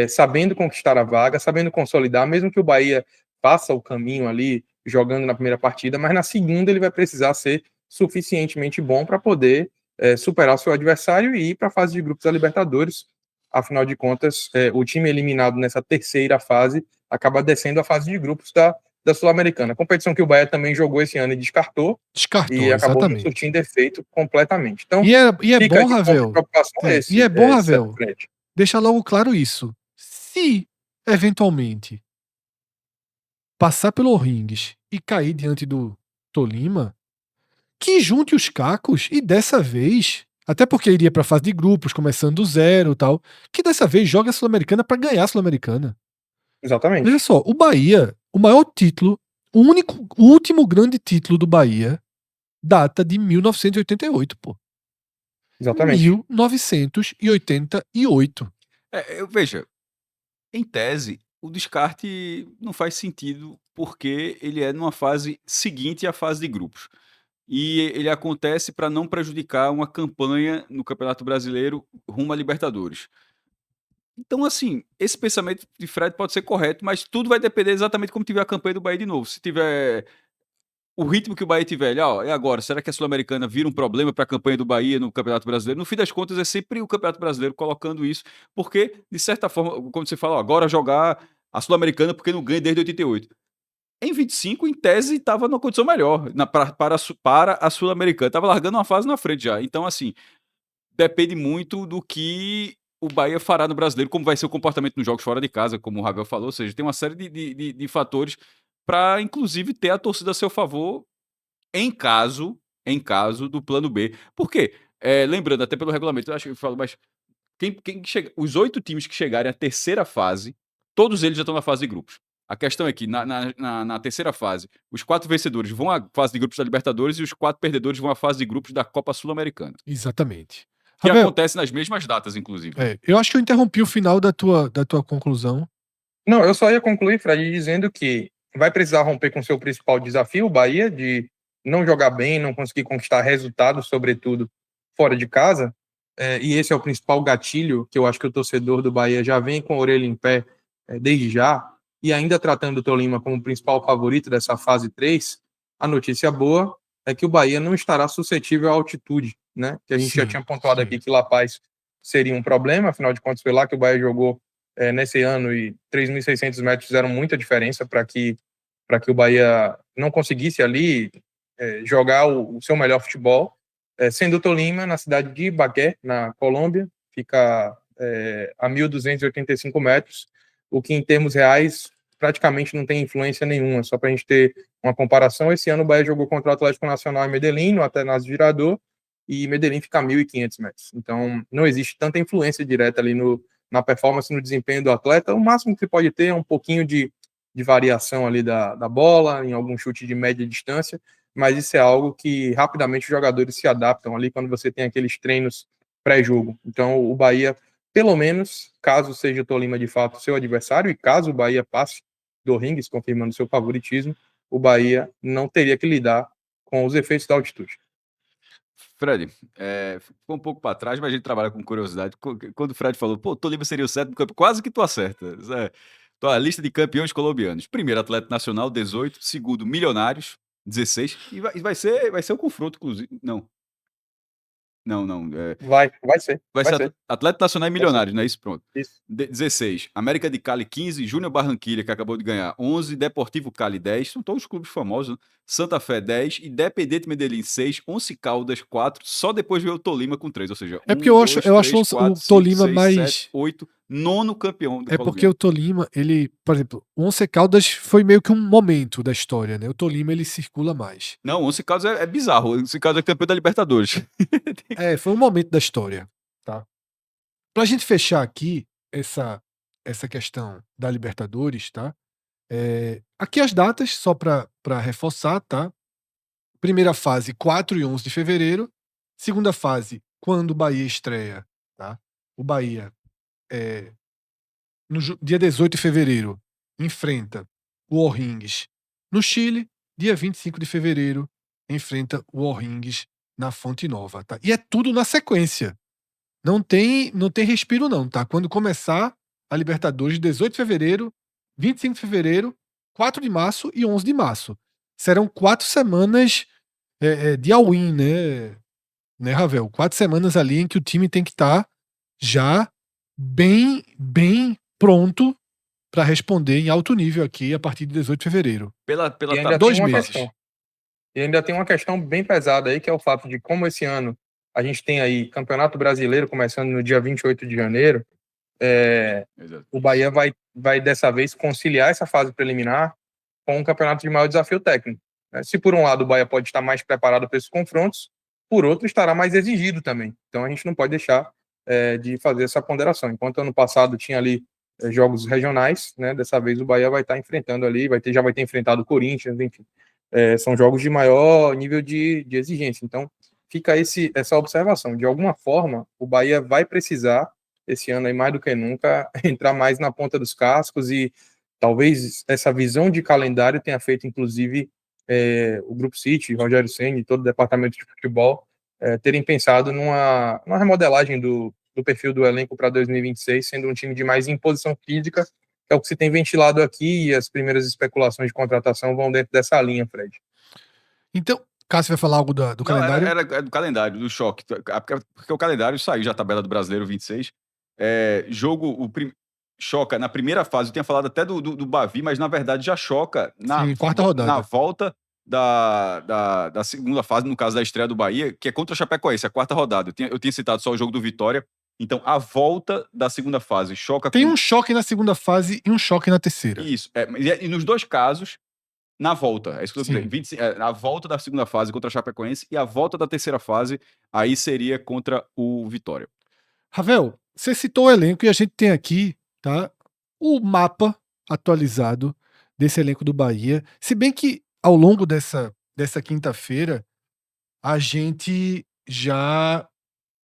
sabendo conquistar a vaga, sabendo consolidar, mesmo que o Bahia faça o caminho ali, jogando na primeira partida, mas na segunda ele vai precisar ser suficientemente bom para poder superar o seu adversário e ir para a fase de grupos da Libertadores. Afinal de contas, o time eliminado nessa terceira fase acaba descendo a fase de grupos da Sul-Americana. Competição que o Bahia também jogou esse ano e descartou e acabou não exatamente. surtindo efeito completamente. Então, E é fica bom, aqui Ravel. preocupação E é bom, Ravel, frente. deixa logo claro isso. Se, eventualmente, passar pelo O'Higgins e cair diante do Tolima, que junte os cacos e dessa vez, até porque iria para a fase de grupos, começando do zero e tal, que dessa vez joga a Sul-Americana para ganhar a Sul-Americana. Exatamente. Veja só, o Bahia, o maior título, o último grande título do Bahia data de 1988, pô. Exatamente. 1988. Veja, em tese, o descarte não faz sentido porque ele é numa fase seguinte à fase de grupos. E ele acontece para não prejudicar uma campanha no Campeonato Brasileiro rumo à Libertadores. Então, assim, esse pensamento de Fred pode ser correto, mas tudo vai depender exatamente como tiver a campanha do Bahia de novo. Se tiver o ritmo que o Bahia tiver, e agora, será que a Sul-Americana vira um problema para a campanha do Bahia no Campeonato Brasileiro? No fim das contas, é sempre o Campeonato Brasileiro colocando isso, porque, de certa forma, quando você fala, agora jogar a Sul-Americana porque não ganha desde 88. Em 25, em tese, estava numa condição melhor para a Sul-Americana. Estava largando uma fase na frente já. Então, assim, depende muito do que o Bahia fará no Brasileiro, como vai ser o comportamento nos jogos fora de casa, como o Ravel falou. Ou seja, tem uma série de fatores para, inclusive, ter a torcida a seu favor em caso do plano B. Por quê? Lembrando, até pelo regulamento, eu acho que eu falo, mas os 8 times que chegarem à terceira fase, todos eles já estão na fase de grupos. A questão é que na terceira fase, os 4 vencedores vão à fase de grupos da Libertadores e os 4 perdedores vão à fase de grupos da Copa Sul-Americana. Exatamente. Que Ravel, acontece nas mesmas datas, inclusive. eu acho que eu interrompi o final da tua conclusão. Não, eu só ia concluir, Fred, dizendo que vai precisar romper com o seu principal desafio, o Bahia, de não jogar bem, não conseguir conquistar resultados, sobretudo fora de casa. E esse é o principal gatilho que eu acho que o torcedor do Bahia já vem com a orelha em pé desde já, e ainda tratando o Tolima como o principal favorito dessa fase 3, a notícia boa é que o Bahia não estará suscetível à altitude, né? Que a gente já tinha pontuado aqui que La Paz seria um problema, afinal de contas foi lá que o Bahia jogou nesse ano e 3.600 metros fizeram muita diferença para que o Bahia não conseguisse ali jogar o seu melhor futebol, sendo o Tolima na cidade de Ibagué, na Colômbia, fica a 1.285 metros, o que em termos reais praticamente não tem influência nenhuma. Só para a gente ter uma comparação, esse ano o Bahia jogou contra o Atlético Nacional em Medellín, no Atenas Girador, e Medellín fica a 1.500 metros. Então não existe tanta influência direta ali na performance, no desempenho do atleta. O máximo que você pode ter é um pouquinho de variação ali da bola, em algum chute de média distância, mas isso é algo que rapidamente os jogadores se adaptam ali quando você tem aqueles treinos pré-jogo. Então o Bahia, pelo menos, caso seja o Tolima de fato seu adversário, e caso o Bahia passe do O'Higgins, confirmando seu favoritismo, o Bahia não teria que lidar com os efeitos da altitude. Fred, ficou um pouco para trás, mas a gente trabalha com curiosidade. Quando o Fred falou, pô, Tolima seria o sétimo campeão, quase que tu acerta. Tua lista de campeões colombianos. Primeiro, Atlético Nacional, 18. Segundo, Milionários, 16. E vai ser o confronto, inclusive. Não. Vai ser. Vai ser Atlético Nacional e Milionários, não é isso? Pronto. Isso. 16. América de Cali, 15. Júnior Barranquilla, que acabou de ganhar, 11. Deportivo Cali, 10. São todos os clubes famosos, né? Santa Fé, 10. Independente Medellín, 6. Once Caldas, 4. Só depois veio o Tolima com 3. Ou seja, porque eu acho o Tolima 6, mais 7, 8. Nono campeão do porque colombiano. o Tolima, ele, por exemplo, o Once Caldas foi meio que um momento da história, né? O Tolima, ele circula mais. Não, o Once Caldas é bizarro. O Once Caldas é campeão da Libertadores. Foi um momento da história, tá? Pra gente fechar aqui essa questão da Libertadores, tá? Aqui as datas, só pra reforçar, tá? Primeira fase, 4 e 11 de fevereiro. Segunda fase, quando o Bahia estreia, tá? O Bahia, no dia 18 de fevereiro, enfrenta o O'Higgins no Chile. Dia 25 de fevereiro, enfrenta o O'Higgins na Fonte Nova, tá? E é tudo na sequência. Não tem respiro não, tá? Quando começar a Libertadores, 18 de fevereiro, 25 de fevereiro, 4 de março e 11 de março. Serão 4 semanas de all-in, né, Ravel? 4 semanas ali em que o time tem que estar já bem pronto para responder em alto nível aqui a partir de 18 de fevereiro. Pela E ainda Dois tem uma meses. questão. E ainda tem uma questão bem pesada aí, que é o fato de como esse ano a gente tem aí Campeonato Brasileiro começando no dia 28 de janeiro, Exato. o Bahia vai dessa vez conciliar essa fase preliminar com um campeonato de maior desafio técnico, né? Se por um lado o Bahia pode estar mais preparado para esses confrontos, por outro estará mais exigido também. Então a gente não pode deixar de fazer essa ponderação. Enquanto ano passado tinha ali jogos regionais, né? Dessa vez o Bahia vai estar enfrentando ali, já vai ter enfrentado o Corinthians, enfim. São jogos de maior nível de exigência. Então fica essa observação. De alguma forma, o Bahia vai precisar, esse ano aí mais do que nunca, entrar mais na ponta dos cascos, e talvez essa visão de calendário tenha feito, inclusive, o Grupo City, Rogério Ceni e todo o departamento de futebol terem pensado numa remodelagem do perfil do elenco para 2026, sendo um time de mais imposição física, que é o que se tem ventilado aqui, e as primeiras especulações de contratação vão dentro dessa linha, Fred. Então, Cássio vai falar algo do Não, calendário? era do calendário, do choque. Porque o calendário saiu já, a tabela do Brasileiro 26. Choca na primeira fase. Eu tinha falado até do Bavi, mas na verdade já choca Sim, quarta rodada. na volta da segunda fase, no caso da estreia do Bahia, que é contra o Chapecoense, a quarta rodada. Eu tinha citado só o jogo do Vitória. Então, a volta da segunda fase choca Tem um choque na segunda fase e um choque na terceira. Isso. E nos dois casos, na volta. É isso que eu Sim. tô dizendo. A volta da segunda fase contra a Chapecoense e a volta da terceira fase, aí seria contra o Vitória. Ravel, você citou o elenco e a gente tem aqui, tá, o mapa atualizado desse elenco do Bahia. Se bem que ao longo dessa quinta-feira a gente já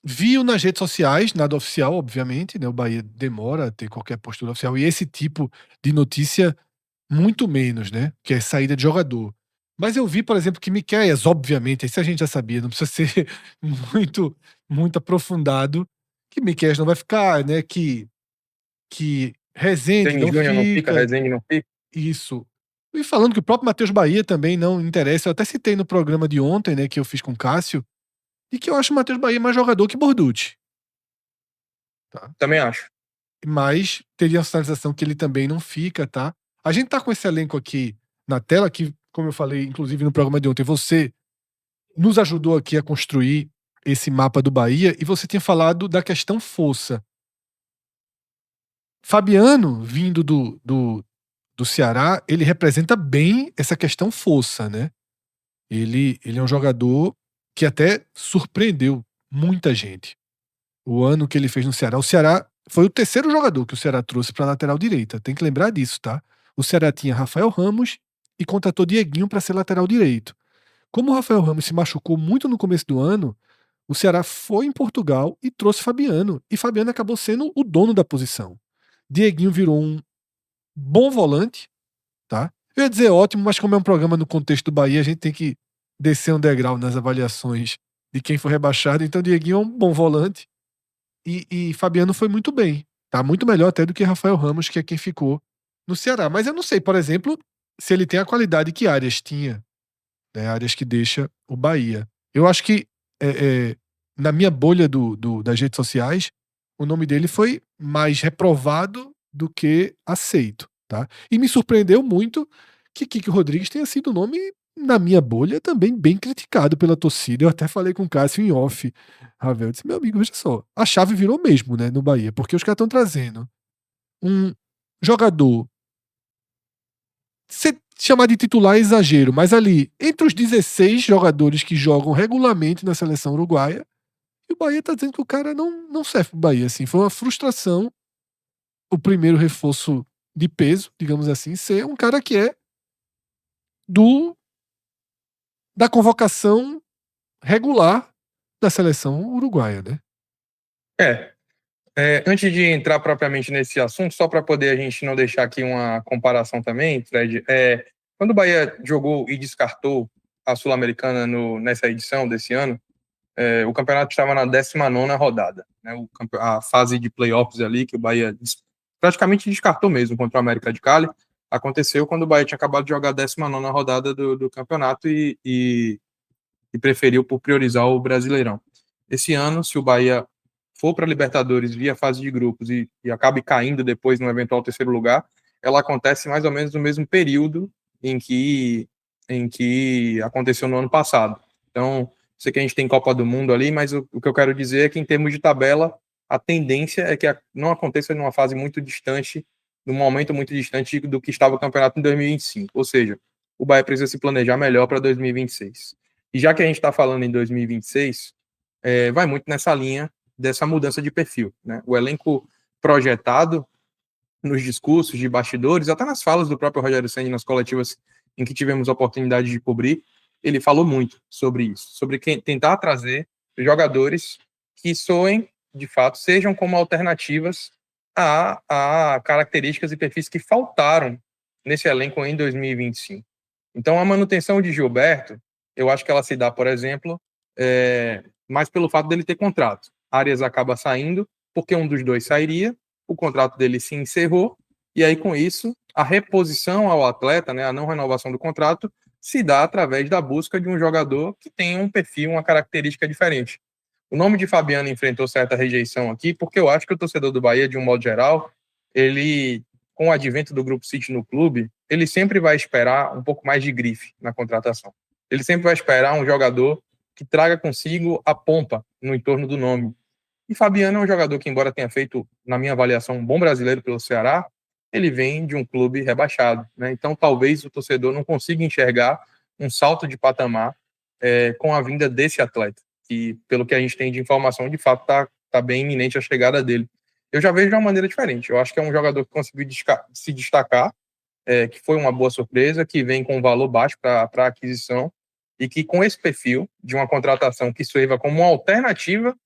viu nas redes sociais, nada oficial, obviamente, né? O Bahia demora a ter qualquer postura oficial, e esse tipo de notícia muito menos, né? Que é saída de jogador. Mas eu vi, por exemplo, que Miqueias, obviamente, isso a gente já sabia, não precisa ser muito aprofundado, que Miqueias não vai ficar, né? Que Rezende Tem não Júnior não fica, fica. Rezende não fica. Isso. E falando que o próprio Matheus Bahia também não interessa, eu até citei no programa de ontem, né, que eu fiz com o Cássio, e que eu acho o Matheus Bahia mais jogador que Borducci. Tá? Também acho. Mas teria a sinalização que ele também não fica, tá? A gente tá com esse elenco aqui na tela, que, como eu falei, inclusive no programa de ontem, você nos ajudou aqui a construir esse mapa do Bahia, e você tinha falado da questão força. Fabiano, vindo do Ceará, ele representa bem essa questão força, né? Ele é um jogador que até surpreendeu muita gente. O ano que ele fez no Ceará. O Ceará foi o terceiro jogador que o Ceará trouxe para lateral direita. Tem que lembrar disso, tá? O Ceará tinha Rafael Ramos e contratou Dieguinho para ser lateral direito. Como o Rafael Ramos se machucou muito no começo do ano, o Ceará foi em Portugal e trouxe Fabiano. E Fabiano acabou sendo o dono da posição. Dieguinho virou um bom volante, tá? Eu ia dizer ótimo, mas como é um programa no contexto do Bahia, a gente tem que descer um degrau nas avaliações de quem foi rebaixado. Então, Dieguinho é um bom volante e Fabiano foi muito bem. Tá muito melhor até do que Rafael Ramos, que é quem ficou no Ceará. Mas eu não sei, por exemplo, se ele tem a qualidade que Arias tinha, né? Arias que deixa o Bahia. Eu acho que na minha bolha das redes sociais, o nome dele foi mais reprovado do que aceito, tá? E me surpreendeu muito que Kiko Rodrigues tenha sido o nome, na minha bolha, também bem criticado pela torcida. Eu até falei com o Cássio em off, Ravel, eu disse, meu amigo, veja só, a chave virou mesmo, né, no Bahia, porque os caras estão trazendo um jogador, se chamar de titular é exagero, mas ali, entre os 16 jogadores que jogam regularmente na seleção uruguaia, e o Bahia tá dizendo que o cara não serve pro Bahia, assim. Foi uma frustração o primeiro reforço de peso, digamos assim, ser um cara que é da convocação regular da seleção uruguaia, né? Antes de entrar propriamente nesse assunto, só para poder a gente não deixar aqui uma comparação também, Fred, quando o Bahia jogou e descartou a Sul-Americana nessa edição desse ano, o campeonato estava na 19ª rodada, né? A fase de playoffs ali, que o Bahia praticamente descartou mesmo contra o América de Cali, aconteceu quando o Bahia tinha acabado de jogar a 19ª rodada do campeonato, e e preferiu por priorizar o Brasileirão. Esse ano, se o Bahia for para a Libertadores via fase de grupos e acabe caindo depois no eventual terceiro lugar, ela acontece mais ou menos no mesmo período em que aconteceu no ano passado. Então, sei que a gente tem Copa do Mundo ali, mas o que eu quero dizer é que, em termos de tabela, a tendência é que não aconteça numa fase muito distante, num momento muito distante do que estava o campeonato em 2025. Ou seja, o Bahia precisa se planejar melhor para 2026. E já que a gente está falando em 2026, vai muito nessa linha dessa mudança de perfil, né? O elenco projetado nos discursos de bastidores, até nas falas do próprio Rogério Ceni nas coletivas em que tivemos a oportunidade de cobrir, ele falou muito sobre isso, sobre tentar trazer jogadores que soem, de fato, sejam como alternativas a características e perfis que faltaram nesse elenco em 2025. Então, a manutenção de Gilberto, eu acho que ela se dá, por exemplo, mais pelo fato dele ter contrato. Arias acaba saindo, porque um dos dois sairia, o contrato dele se encerrou, e aí com isso, a reposição ao atleta, né, a não renovação do contrato, se dá através da busca de um jogador que tenha um perfil, uma característica diferente. O nome de Fabiano enfrentou certa rejeição aqui, porque eu acho que o torcedor do Bahia, de um modo geral, ele, com o advento do Grupo City no clube, ele sempre vai esperar um pouco mais de grife na contratação. Ele sempre vai esperar um jogador que traga consigo a pompa no entorno do nome. E Fabiano é um jogador que, embora tenha feito, na minha avaliação, um bom brasileiro pelo Ceará, ele vem de um clube rebaixado, né? Então, talvez o torcedor não consiga enxergar um salto de patamar com a vinda desse atleta, que, pelo que a gente tem de informação, de fato tá bem iminente a chegada dele. Eu já vejo de uma maneira diferente. Eu acho que é um jogador que conseguiu se destacar, que foi uma boa surpresa, que vem com um valor baixo para a aquisição, e que, com esse perfil de uma contratação que sirva como uma alternativa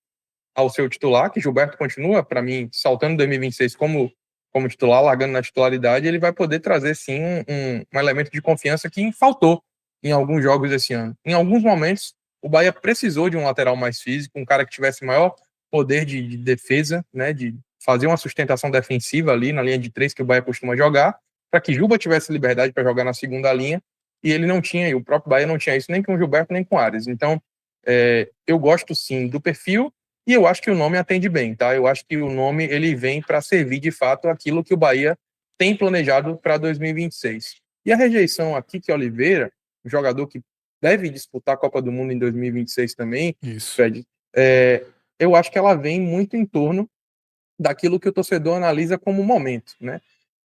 ao seu titular, que Gilberto continua, para mim, saltando 2026 como titular, largando na titularidade, ele vai poder trazer, sim, um elemento de confiança que faltou em alguns jogos esse ano. Em alguns momentos, o Bahia precisou de um lateral mais físico, um cara que tivesse maior poder de defesa, né, de fazer uma sustentação defensiva ali na linha de três que o Bahia costuma jogar, para que Juba tivesse liberdade para jogar na segunda linha, e ele não tinha, e o próprio Bahia não tinha isso nem com o Gilberto, nem com o Arias. Então, eu gosto, sim, do perfil, e eu acho que o nome atende bem, tá? Eu acho que o nome ele vem para servir de fato aquilo que o Bahia tem planejado para 2026. E a rejeição aqui que Oliveira, um jogador que deve disputar a Copa do Mundo em 2026 também, Isso. Fred, eu acho que ela vem muito em torno daquilo que o torcedor analisa como momento, né?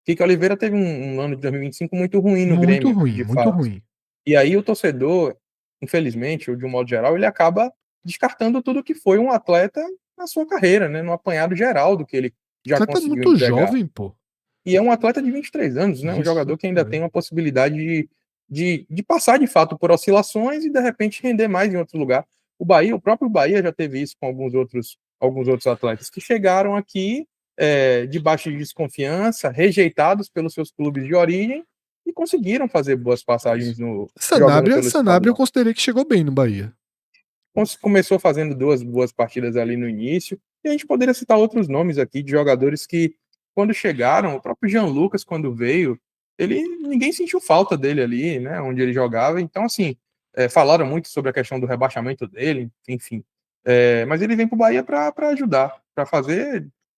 Kiko Oliveira teve um ano de 2025 muito ruim no Muito Grêmio, ruim, de muito fato. ruim. E aí o torcedor, infelizmente, ou de um modo geral, ele acaba descartando tudo que foi um atleta na sua carreira, né? No apanhado geral do que ele já Atleta conseguiu muito entregar. jovem, pô. E é um atleta de 23 anos, né? Um Isso, jogador que ainda tem uma possibilidade de passar de fato por oscilações e de repente render mais em outro lugar. O próprio Bahia já teve isso com alguns outros atletas que chegaram aqui debaixo de desconfiança, rejeitados pelos seus clubes de origem e conseguiram fazer boas passagens jogando pelo Sanabria eu estadual. considerei que chegou bem no Bahia. Começou fazendo 2 boas partidas ali no início, e a gente poderia citar outros nomes aqui de jogadores que, quando chegaram, o próprio Jean Lucas, quando veio, ninguém sentiu falta dele ali, né, onde ele jogava. Então, assim, falaram muito sobre a questão do rebaixamento dele, enfim. Mas ele vem para o Bahia para ajudar,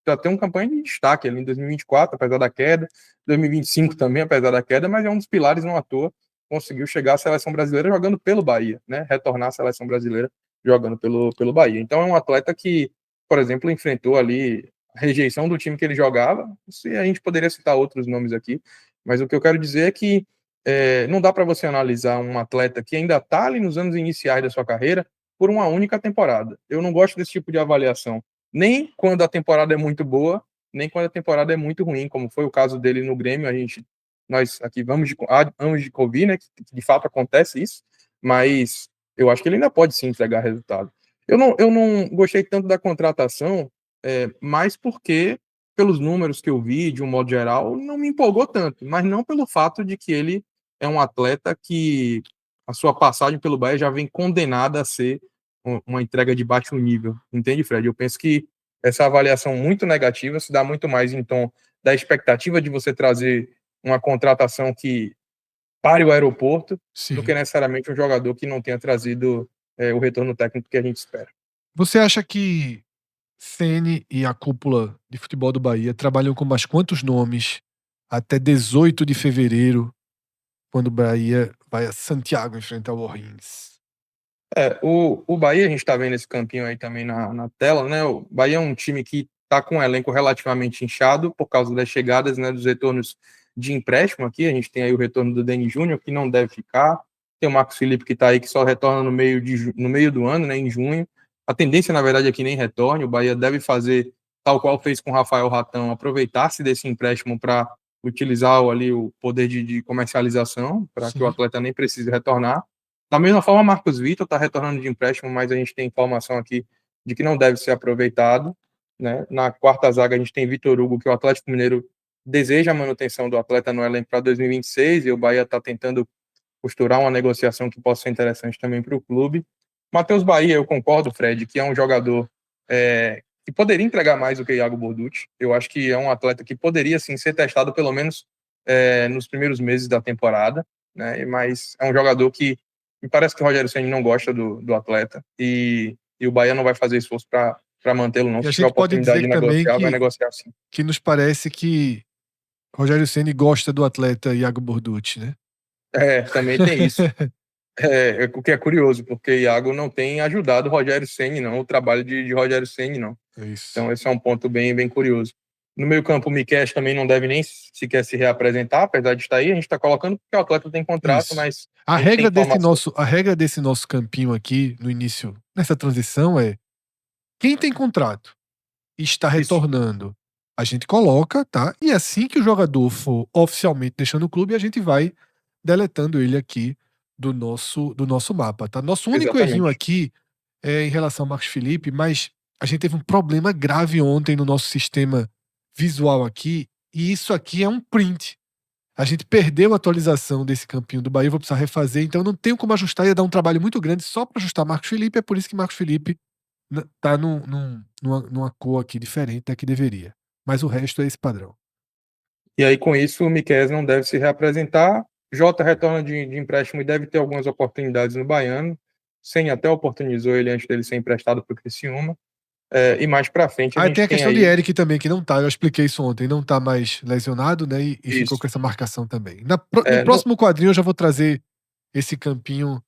para ter uma campanha de destaque ali em 2024, apesar da queda, 2025 também, apesar da queda, mas é um dos pilares, não à toa, conseguiu chegar à seleção brasileira jogando pelo Bahia, né, retornar à seleção brasileira jogando pelo Bahia. Então é um atleta que, por exemplo, enfrentou ali a rejeição do time que ele jogava. E a gente poderia citar outros nomes aqui, mas o que eu quero dizer é que não dá para você analisar um atleta que ainda está ali nos anos iniciais da sua carreira por uma única temporada. Eu não gosto desse tipo de avaliação, nem quando a temporada é muito boa, nem quando a temporada é muito ruim, como foi o caso dele no Grêmio. Nós aqui vamos de Covid, né, que de fato acontece isso, mas eu acho que ele ainda pode sim entregar resultado. Eu não gostei tanto da contratação, mais porque, pelos números que eu vi, de um modo geral, não me empolgou tanto, mas não pelo fato de que ele é um atleta que a sua passagem pelo Bahia já vem condenada a ser uma entrega de baixo nível. Entende, Fred? Eu penso que essa avaliação muito negativa se dá muito mais em tom da expectativa de você trazer uma contratação que pare o aeroporto, do que Sim. necessariamente um jogador que não tenha trazido o retorno técnico que a gente espera. Você acha que Ceni e a cúpula de futebol do Bahia trabalham com mais quantos nomes até 18 de fevereiro, quando o Bahia vai a Santiago enfrentar o O'Higgins? O Bahia, a gente está vendo esse campinho aí também na tela, né? O Bahia é um time que está com um elenco relativamente inchado por causa das chegadas, né, dos retornos de empréstimo aqui. A gente tem aí o retorno do Deni Júnior, que não deve ficar. Tem o Marcos Felipe, que está aí, que só retorna no meio do ano, né, em junho. A tendência, na verdade, é que nem retorne. O Bahia deve fazer, tal qual fez com o Rafael Ratão, aproveitar-se desse empréstimo para utilizar ali o poder de comercialização, para que o atleta nem precise retornar. Da mesma forma, Marcos Vitor está retornando de empréstimo, mas a gente tem informação aqui de que não deve ser aproveitado, né? Na quarta zaga, a gente tem Vitor Hugo, que o Atlético Mineiro deseja a manutenção do atleta no elenco para 2026, e o Bahia está tentando costurar uma negociação que possa ser interessante também para o clube. Matheus Bahia, eu concordo, Fred, que é um jogador que poderia entregar mais do que Iago Borducci. Eu acho que é um atleta que poderia, sim, ser testado pelo menos nos primeiros meses da temporada, né? Mas é um jogador que me parece que o Rogério Ceni não gosta do atleta e o Bahia não vai fazer esforço para mantê-lo, não. E a Se tiver gente pode oportunidade dizer de também negociar, vai negociar sim. que nos parece que Rogério Ceni gosta do atleta Iago Borducci, né? Também tem isso. O que é curioso, porque Iago não tem ajudado o Rogério Ceni, não, o trabalho de Rogério Ceni, não. Isso. Então esse é um ponto bem, bem curioso. No meio campo, o Miquel também não deve nem sequer se reapresentar, apesar de estar aí. A gente está colocando porque o atleta tem contrato, Isso. mas A regra desse nosso campinho aqui, no início, nessa transição, é quem tem contrato e está retornando, a gente coloca, tá? E assim que o jogador for oficialmente deixando o clube, a gente vai deletando ele aqui do nosso mapa, tá? Nosso único errinho aqui é em relação ao Marcos Felipe, mas a gente teve um problema grave ontem no nosso sistema visual aqui, e isso aqui é um print. A gente perdeu a atualização desse campinho do Bahia, vou precisar refazer, então não tenho como ajustar, ia dar um trabalho muito grande só para ajustar Marcos Felipe, é por isso que Marcos Felipe tá numa cor aqui diferente da que deveria. Mas o resto é esse padrão. E aí, com isso, o Miquel não deve se reapresentar. Jota retorna de empréstimo e deve ter algumas oportunidades no Baiano. Sem até oportunizou ele antes dele ser emprestado para o Criciúma. E mais para frente a gente tem a questão de aí... Eric também, que não tá, eu expliquei isso ontem, não tá mais lesionado, né? E ficou com essa marcação também. No próximo quadrinho eu já vou trazer esse campinho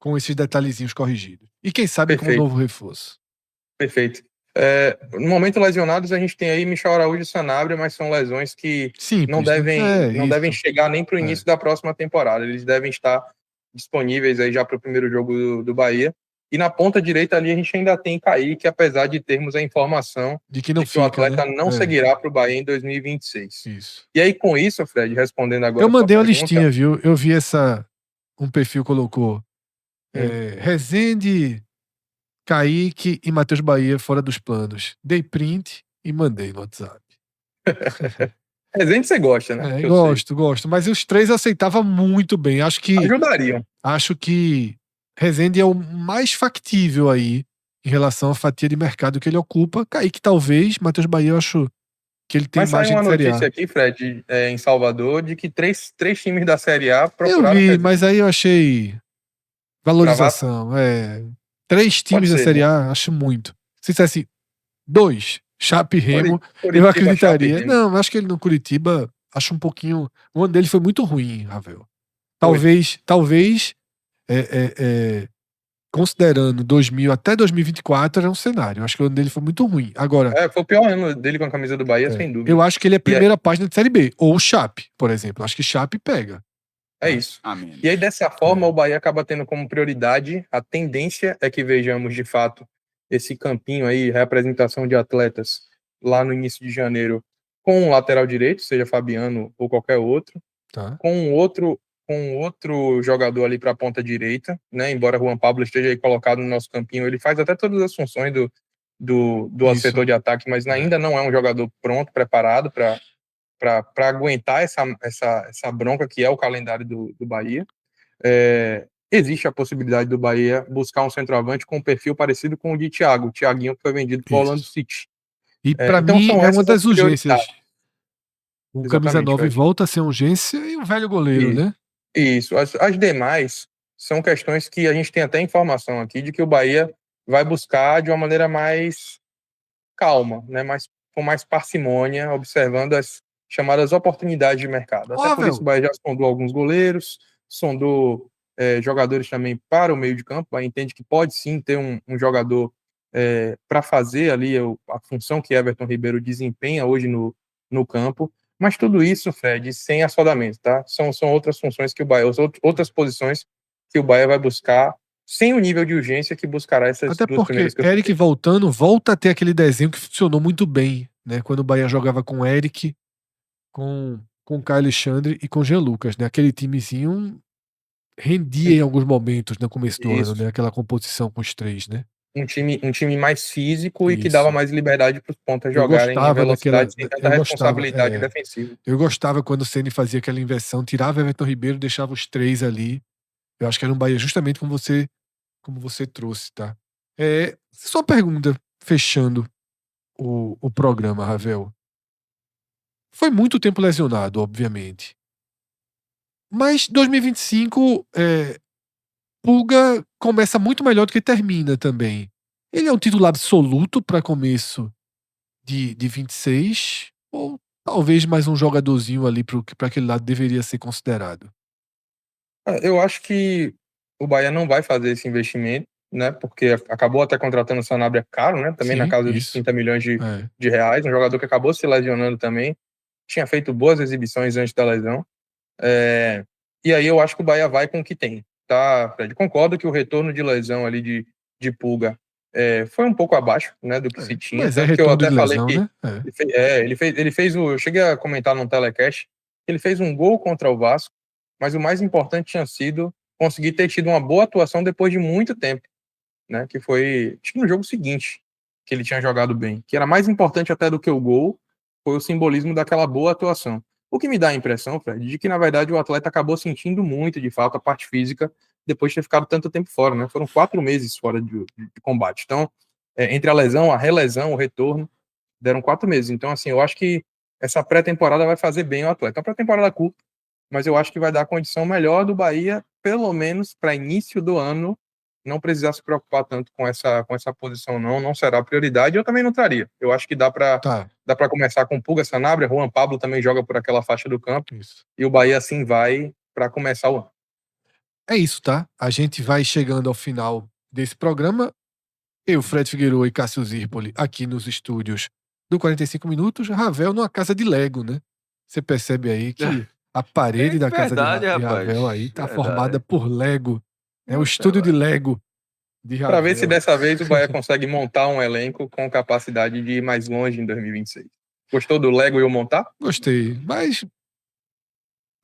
com esses detalhezinhos corrigidos. E quem sabe com um novo reforço. Perfeito. No momento lesionados, a gente tem aí Michel Araújo e Sanabria, mas são lesões que não devem chegar nem para o início da próxima temporada. Eles devem estar disponíveis aí já para o primeiro jogo do Bahia. E na ponta direita ali a gente ainda tem Kaique, apesar de termos a informação de que o atleta não seguirá para o Bahia em 2026. Isso. E aí com isso, Fred, respondendo agora... Eu mandei uma listinha, viu? Eu vi um perfil colocou Rezende, Kaique e Matheus Bahia fora dos planos. Dei print e mandei no WhatsApp. Rezende você gosta, né? Gosto. Mas os três eu aceitava muito bem. Ajudariam. Acho que Rezende é o mais factível aí em relação à fatia de mercado que ele ocupa. Kaique talvez, Matheus Bahia eu acho que ele tem margem de Série A. Mas saiu uma notícia aqui, Fred, em Salvador, de que três times da Série A procuraram... Eu vi, mas aí eu achei valorização. 3 times da Série A, acho muito. Se dissesse 2, Chape e Remo, eu acreditaria. Não, acho que ele no Curitiba, acho um pouquinho... O ano dele foi muito ruim, Ravel. Talvez considerando 2000 até 2024 era um cenário. Acho que o ano dele foi muito ruim. Agora, foi o pior ano dele com a camisa do Bahia, sem dúvida. Eu acho que ele é a primeira página de Série B. Ou o Chape, por exemplo. Acho que Chape pega. É isso. Amém. E aí, dessa forma, o Bahia acaba tendo como prioridade, a tendência é que vejamos, de fato, esse campinho aí, representação de atletas lá no início de janeiro, com um lateral direito, seja Fabiano ou qualquer outro, com outro jogador ali para a ponta direita, né? Embora Juan Pablo esteja aí colocado no nosso campinho, ele faz até todas as funções do setor de ataque, mas ainda não é um jogador pronto, preparado para aguentar essa bronca que é o calendário do Bahia. Existe a possibilidade do Bahia buscar um centroavante com um perfil parecido com o de Thiago, o Thiaguinho, que foi vendido para o Orlando City. E para mim é uma das urgências. O camisa 9 volta a ser urgência e o velho goleiro, né? Isso. As demais são questões que a gente tem até informação aqui de que o Bahia vai buscar de uma maneira mais calma, né? Com mais parcimônia, observando as chamadas oportunidades de mercado. Até por isso o Bahia já sondou alguns goleiros, sondou jogadores também para o meio de campo. O Bahia entende que pode sim ter um jogador para fazer ali a função que Everton Ribeiro desempenha hoje no campo. Mas tudo isso, Fred, sem assodamento, tá? São outras funções que o Bahia, outras posições que o Bahia vai buscar sem o nível de urgência que buscará essas Até duas porque primeiras que eu Eric citei. voltando, volta a ter aquele desenho que funcionou muito bem, né? Quando o Bahia jogava com Eric, com Caio Alexandre e com Jean Lucas, né? Aquele timezinho rendia em alguns momentos no começo do ano, né? Isso. Aquela composição com os três, né? Um time mais físico e que Isso. dava mais liberdade para os pontas Eu jogarem em gostava velocidade sem tanta responsabilidade defensiva. Eu gostava quando o Ceni fazia aquela inversão, tirava Everton Ribeiro, deixava os três ali. Eu acho que era um Bahia justamente como você trouxe, tá? Só uma pergunta, fechando o programa, Ravel. Foi muito tempo lesionado, obviamente. Mas 2025, Pulga começa muito melhor do que termina também. Ele é um titular absoluto para começo de 26, ou talvez mais um jogadorzinho ali para aquele lado deveria ser considerado? Eu acho que o Bahia não vai fazer esse investimento, né? Porque acabou até contratando o Sanabria caro, né? Também na casa dos 30 milhões de reais. Um jogador que acabou se lesionando também. Tinha feito boas exibições antes da lesão. E aí eu acho que o Bahia vai com o que tem, tá, Fred? Concordo que o retorno de lesão ali de Pulga foi um pouco abaixo, né, do que se tinha. Mas Tanto que eu retorno até de falei lesão, que né? ele fez eu cheguei a comentar num telecast que ele fez um gol contra o Vasco, mas o mais importante tinha sido conseguir ter tido uma boa atuação depois de muito tempo, né? Que foi, acho que no jogo seguinte que ele tinha jogado bem, que era mais importante até do que o gol, foi o simbolismo daquela boa atuação. O que me dá a impressão, Fred, de que na verdade o atleta acabou sentindo muito, de fato, a parte física depois de ter ficado tanto tempo fora, né? Foram 4 meses fora de combate. Então, entre a lesão, a relesão, o retorno, deram 4 meses. Então, assim, eu acho que essa pré-temporada vai fazer bem o atleta. A pré-temporada curta, mas eu acho que vai dar condição melhor do Bahia, pelo menos para início do ano, não precisar se preocupar tanto com essa posição, não será prioridade. Eu também não traria. Eu acho que dá para começar com Pulga, Sanabria, Juan Pablo também joga por aquela faixa do campo, e o Bahia assim vai para começar o ano. É isso, tá? A gente vai chegando ao final desse programa. Eu, Fred Figueiredo e Cássio Zirpoli, aqui nos estúdios do 45 Minutos, Ravel numa casa de Lego, né? Você percebe aí que a parede da casa de Ravel aí tá formada por Lego. É o estúdio de Lego de Ravel. Para ver se dessa vez o Bahia consegue montar um elenco com capacidade de ir mais longe em 2026. Gostou do Lego e eu montar? Gostei, mas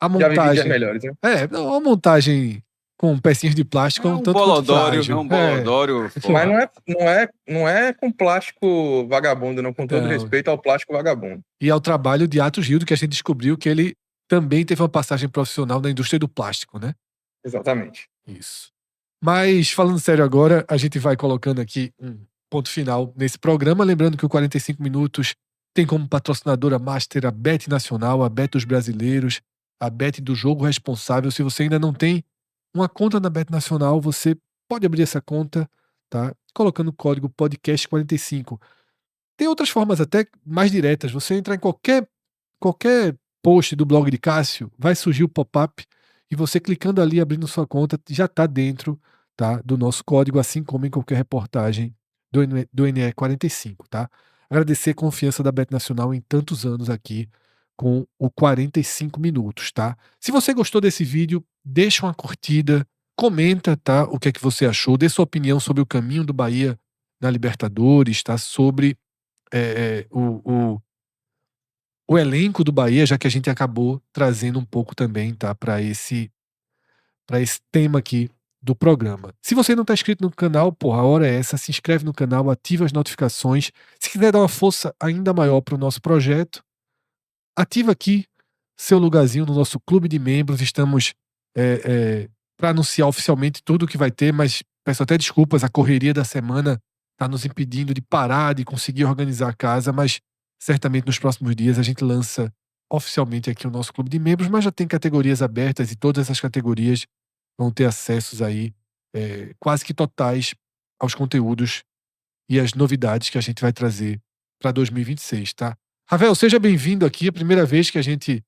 a Já vivi dias montagem... melhores, né? Não, a montagem com pecinhas de plástico é um tanto quanto frágil. É um bolodório. Mas não é com plástico vagabundo, não, com todo respeito ao plástico vagabundo. E ao trabalho de Atos Gildo, que a gente descobriu que ele também teve uma passagem profissional na indústria do plástico, né? Exatamente. Isso. Mas, falando sério agora, a gente vai colocando aqui um ponto final nesse programa. Lembrando que o 45 Minutos tem como patrocinadora master a Bet Nacional, a Bet dos Brasileiros, a Bet do Jogo Responsável. Se você ainda não tem uma conta na Bet Nacional, você pode abrir essa conta, tá? Colocando o código podcast45. Tem outras formas até mais diretas. Você entrar em qualquer post do blog de Cássio, vai surgir o pop-up e você clicando ali, abrindo sua conta, já está dentro, tá, do nosso código, assim como em qualquer reportagem do NE45, tá? Agradecer a confiança da Bet Nacional em tantos anos aqui com o 45 Minutos, tá? Se você gostou desse vídeo, deixa uma curtida, comenta, tá, o que é que você achou, dê sua opinião sobre o caminho do Bahia na Libertadores, tá? Sobre o elenco do Bahia, já que a gente acabou trazendo um pouco também, tá, para esse tema aqui do programa. Se você não está inscrito no canal, porra, a hora é essa, se inscreve no canal, ativa as notificações. Se quiser dar uma força ainda maior para o nosso projeto, ativa aqui seu lugarzinho no nosso clube de membros. Estamos para anunciar oficialmente tudo o que vai ter, mas peço até desculpas, a correria da semana está nos impedindo de parar, de conseguir organizar a casa, mas certamente nos próximos dias a gente lança oficialmente aqui o nosso clube de membros, mas já tem categorias abertas e todas essas categorias vão ter acessos aí quase que totais aos conteúdos e às novidades que a gente vai trazer para 2026, tá? Ravel, seja bem-vindo aqui. É a primeira vez que a gente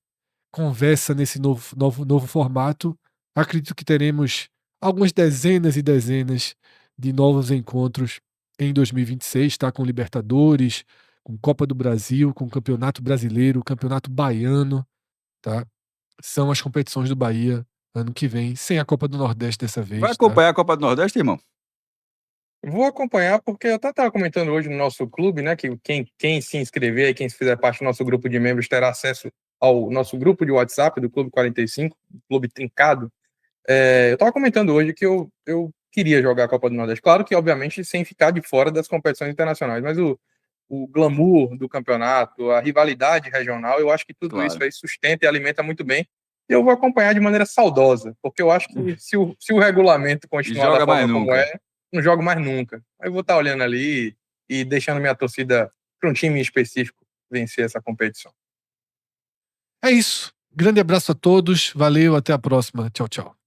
conversa nesse novo formato. Acredito que teremos algumas dezenas e dezenas de novos encontros em 2026, tá? Com Libertadores, com Copa do Brasil, com Campeonato Brasileiro, Campeonato Baiano, tá? São as competições do Bahia ano que vem, sem a Copa do Nordeste dessa Vai vez, tá? acompanhar a Copa do Nordeste, irmão? Vou acompanhar, porque eu até estava comentando hoje no nosso clube, né, que quem se inscrever e quem fizer parte do nosso grupo de membros terá acesso ao nosso grupo de WhatsApp do Clube 45, Clube Trincado. Eu estava comentando hoje que eu queria jogar a Copa do Nordeste. Claro que, obviamente, sem ficar de fora das competições internacionais, mas o glamour do campeonato, a rivalidade regional, eu acho que tudo isso Claro. aí sustenta e alimenta muito bem. E eu vou acompanhar de maneira saudosa, porque eu acho que se o regulamento continuar da joga mais forma como nunca. é, não jogo mais nunca. Aí eu vou estar olhando ali e deixando minha torcida para um time específico vencer essa competição. É isso. Grande abraço a todos. Valeu, até a próxima. Tchau, tchau.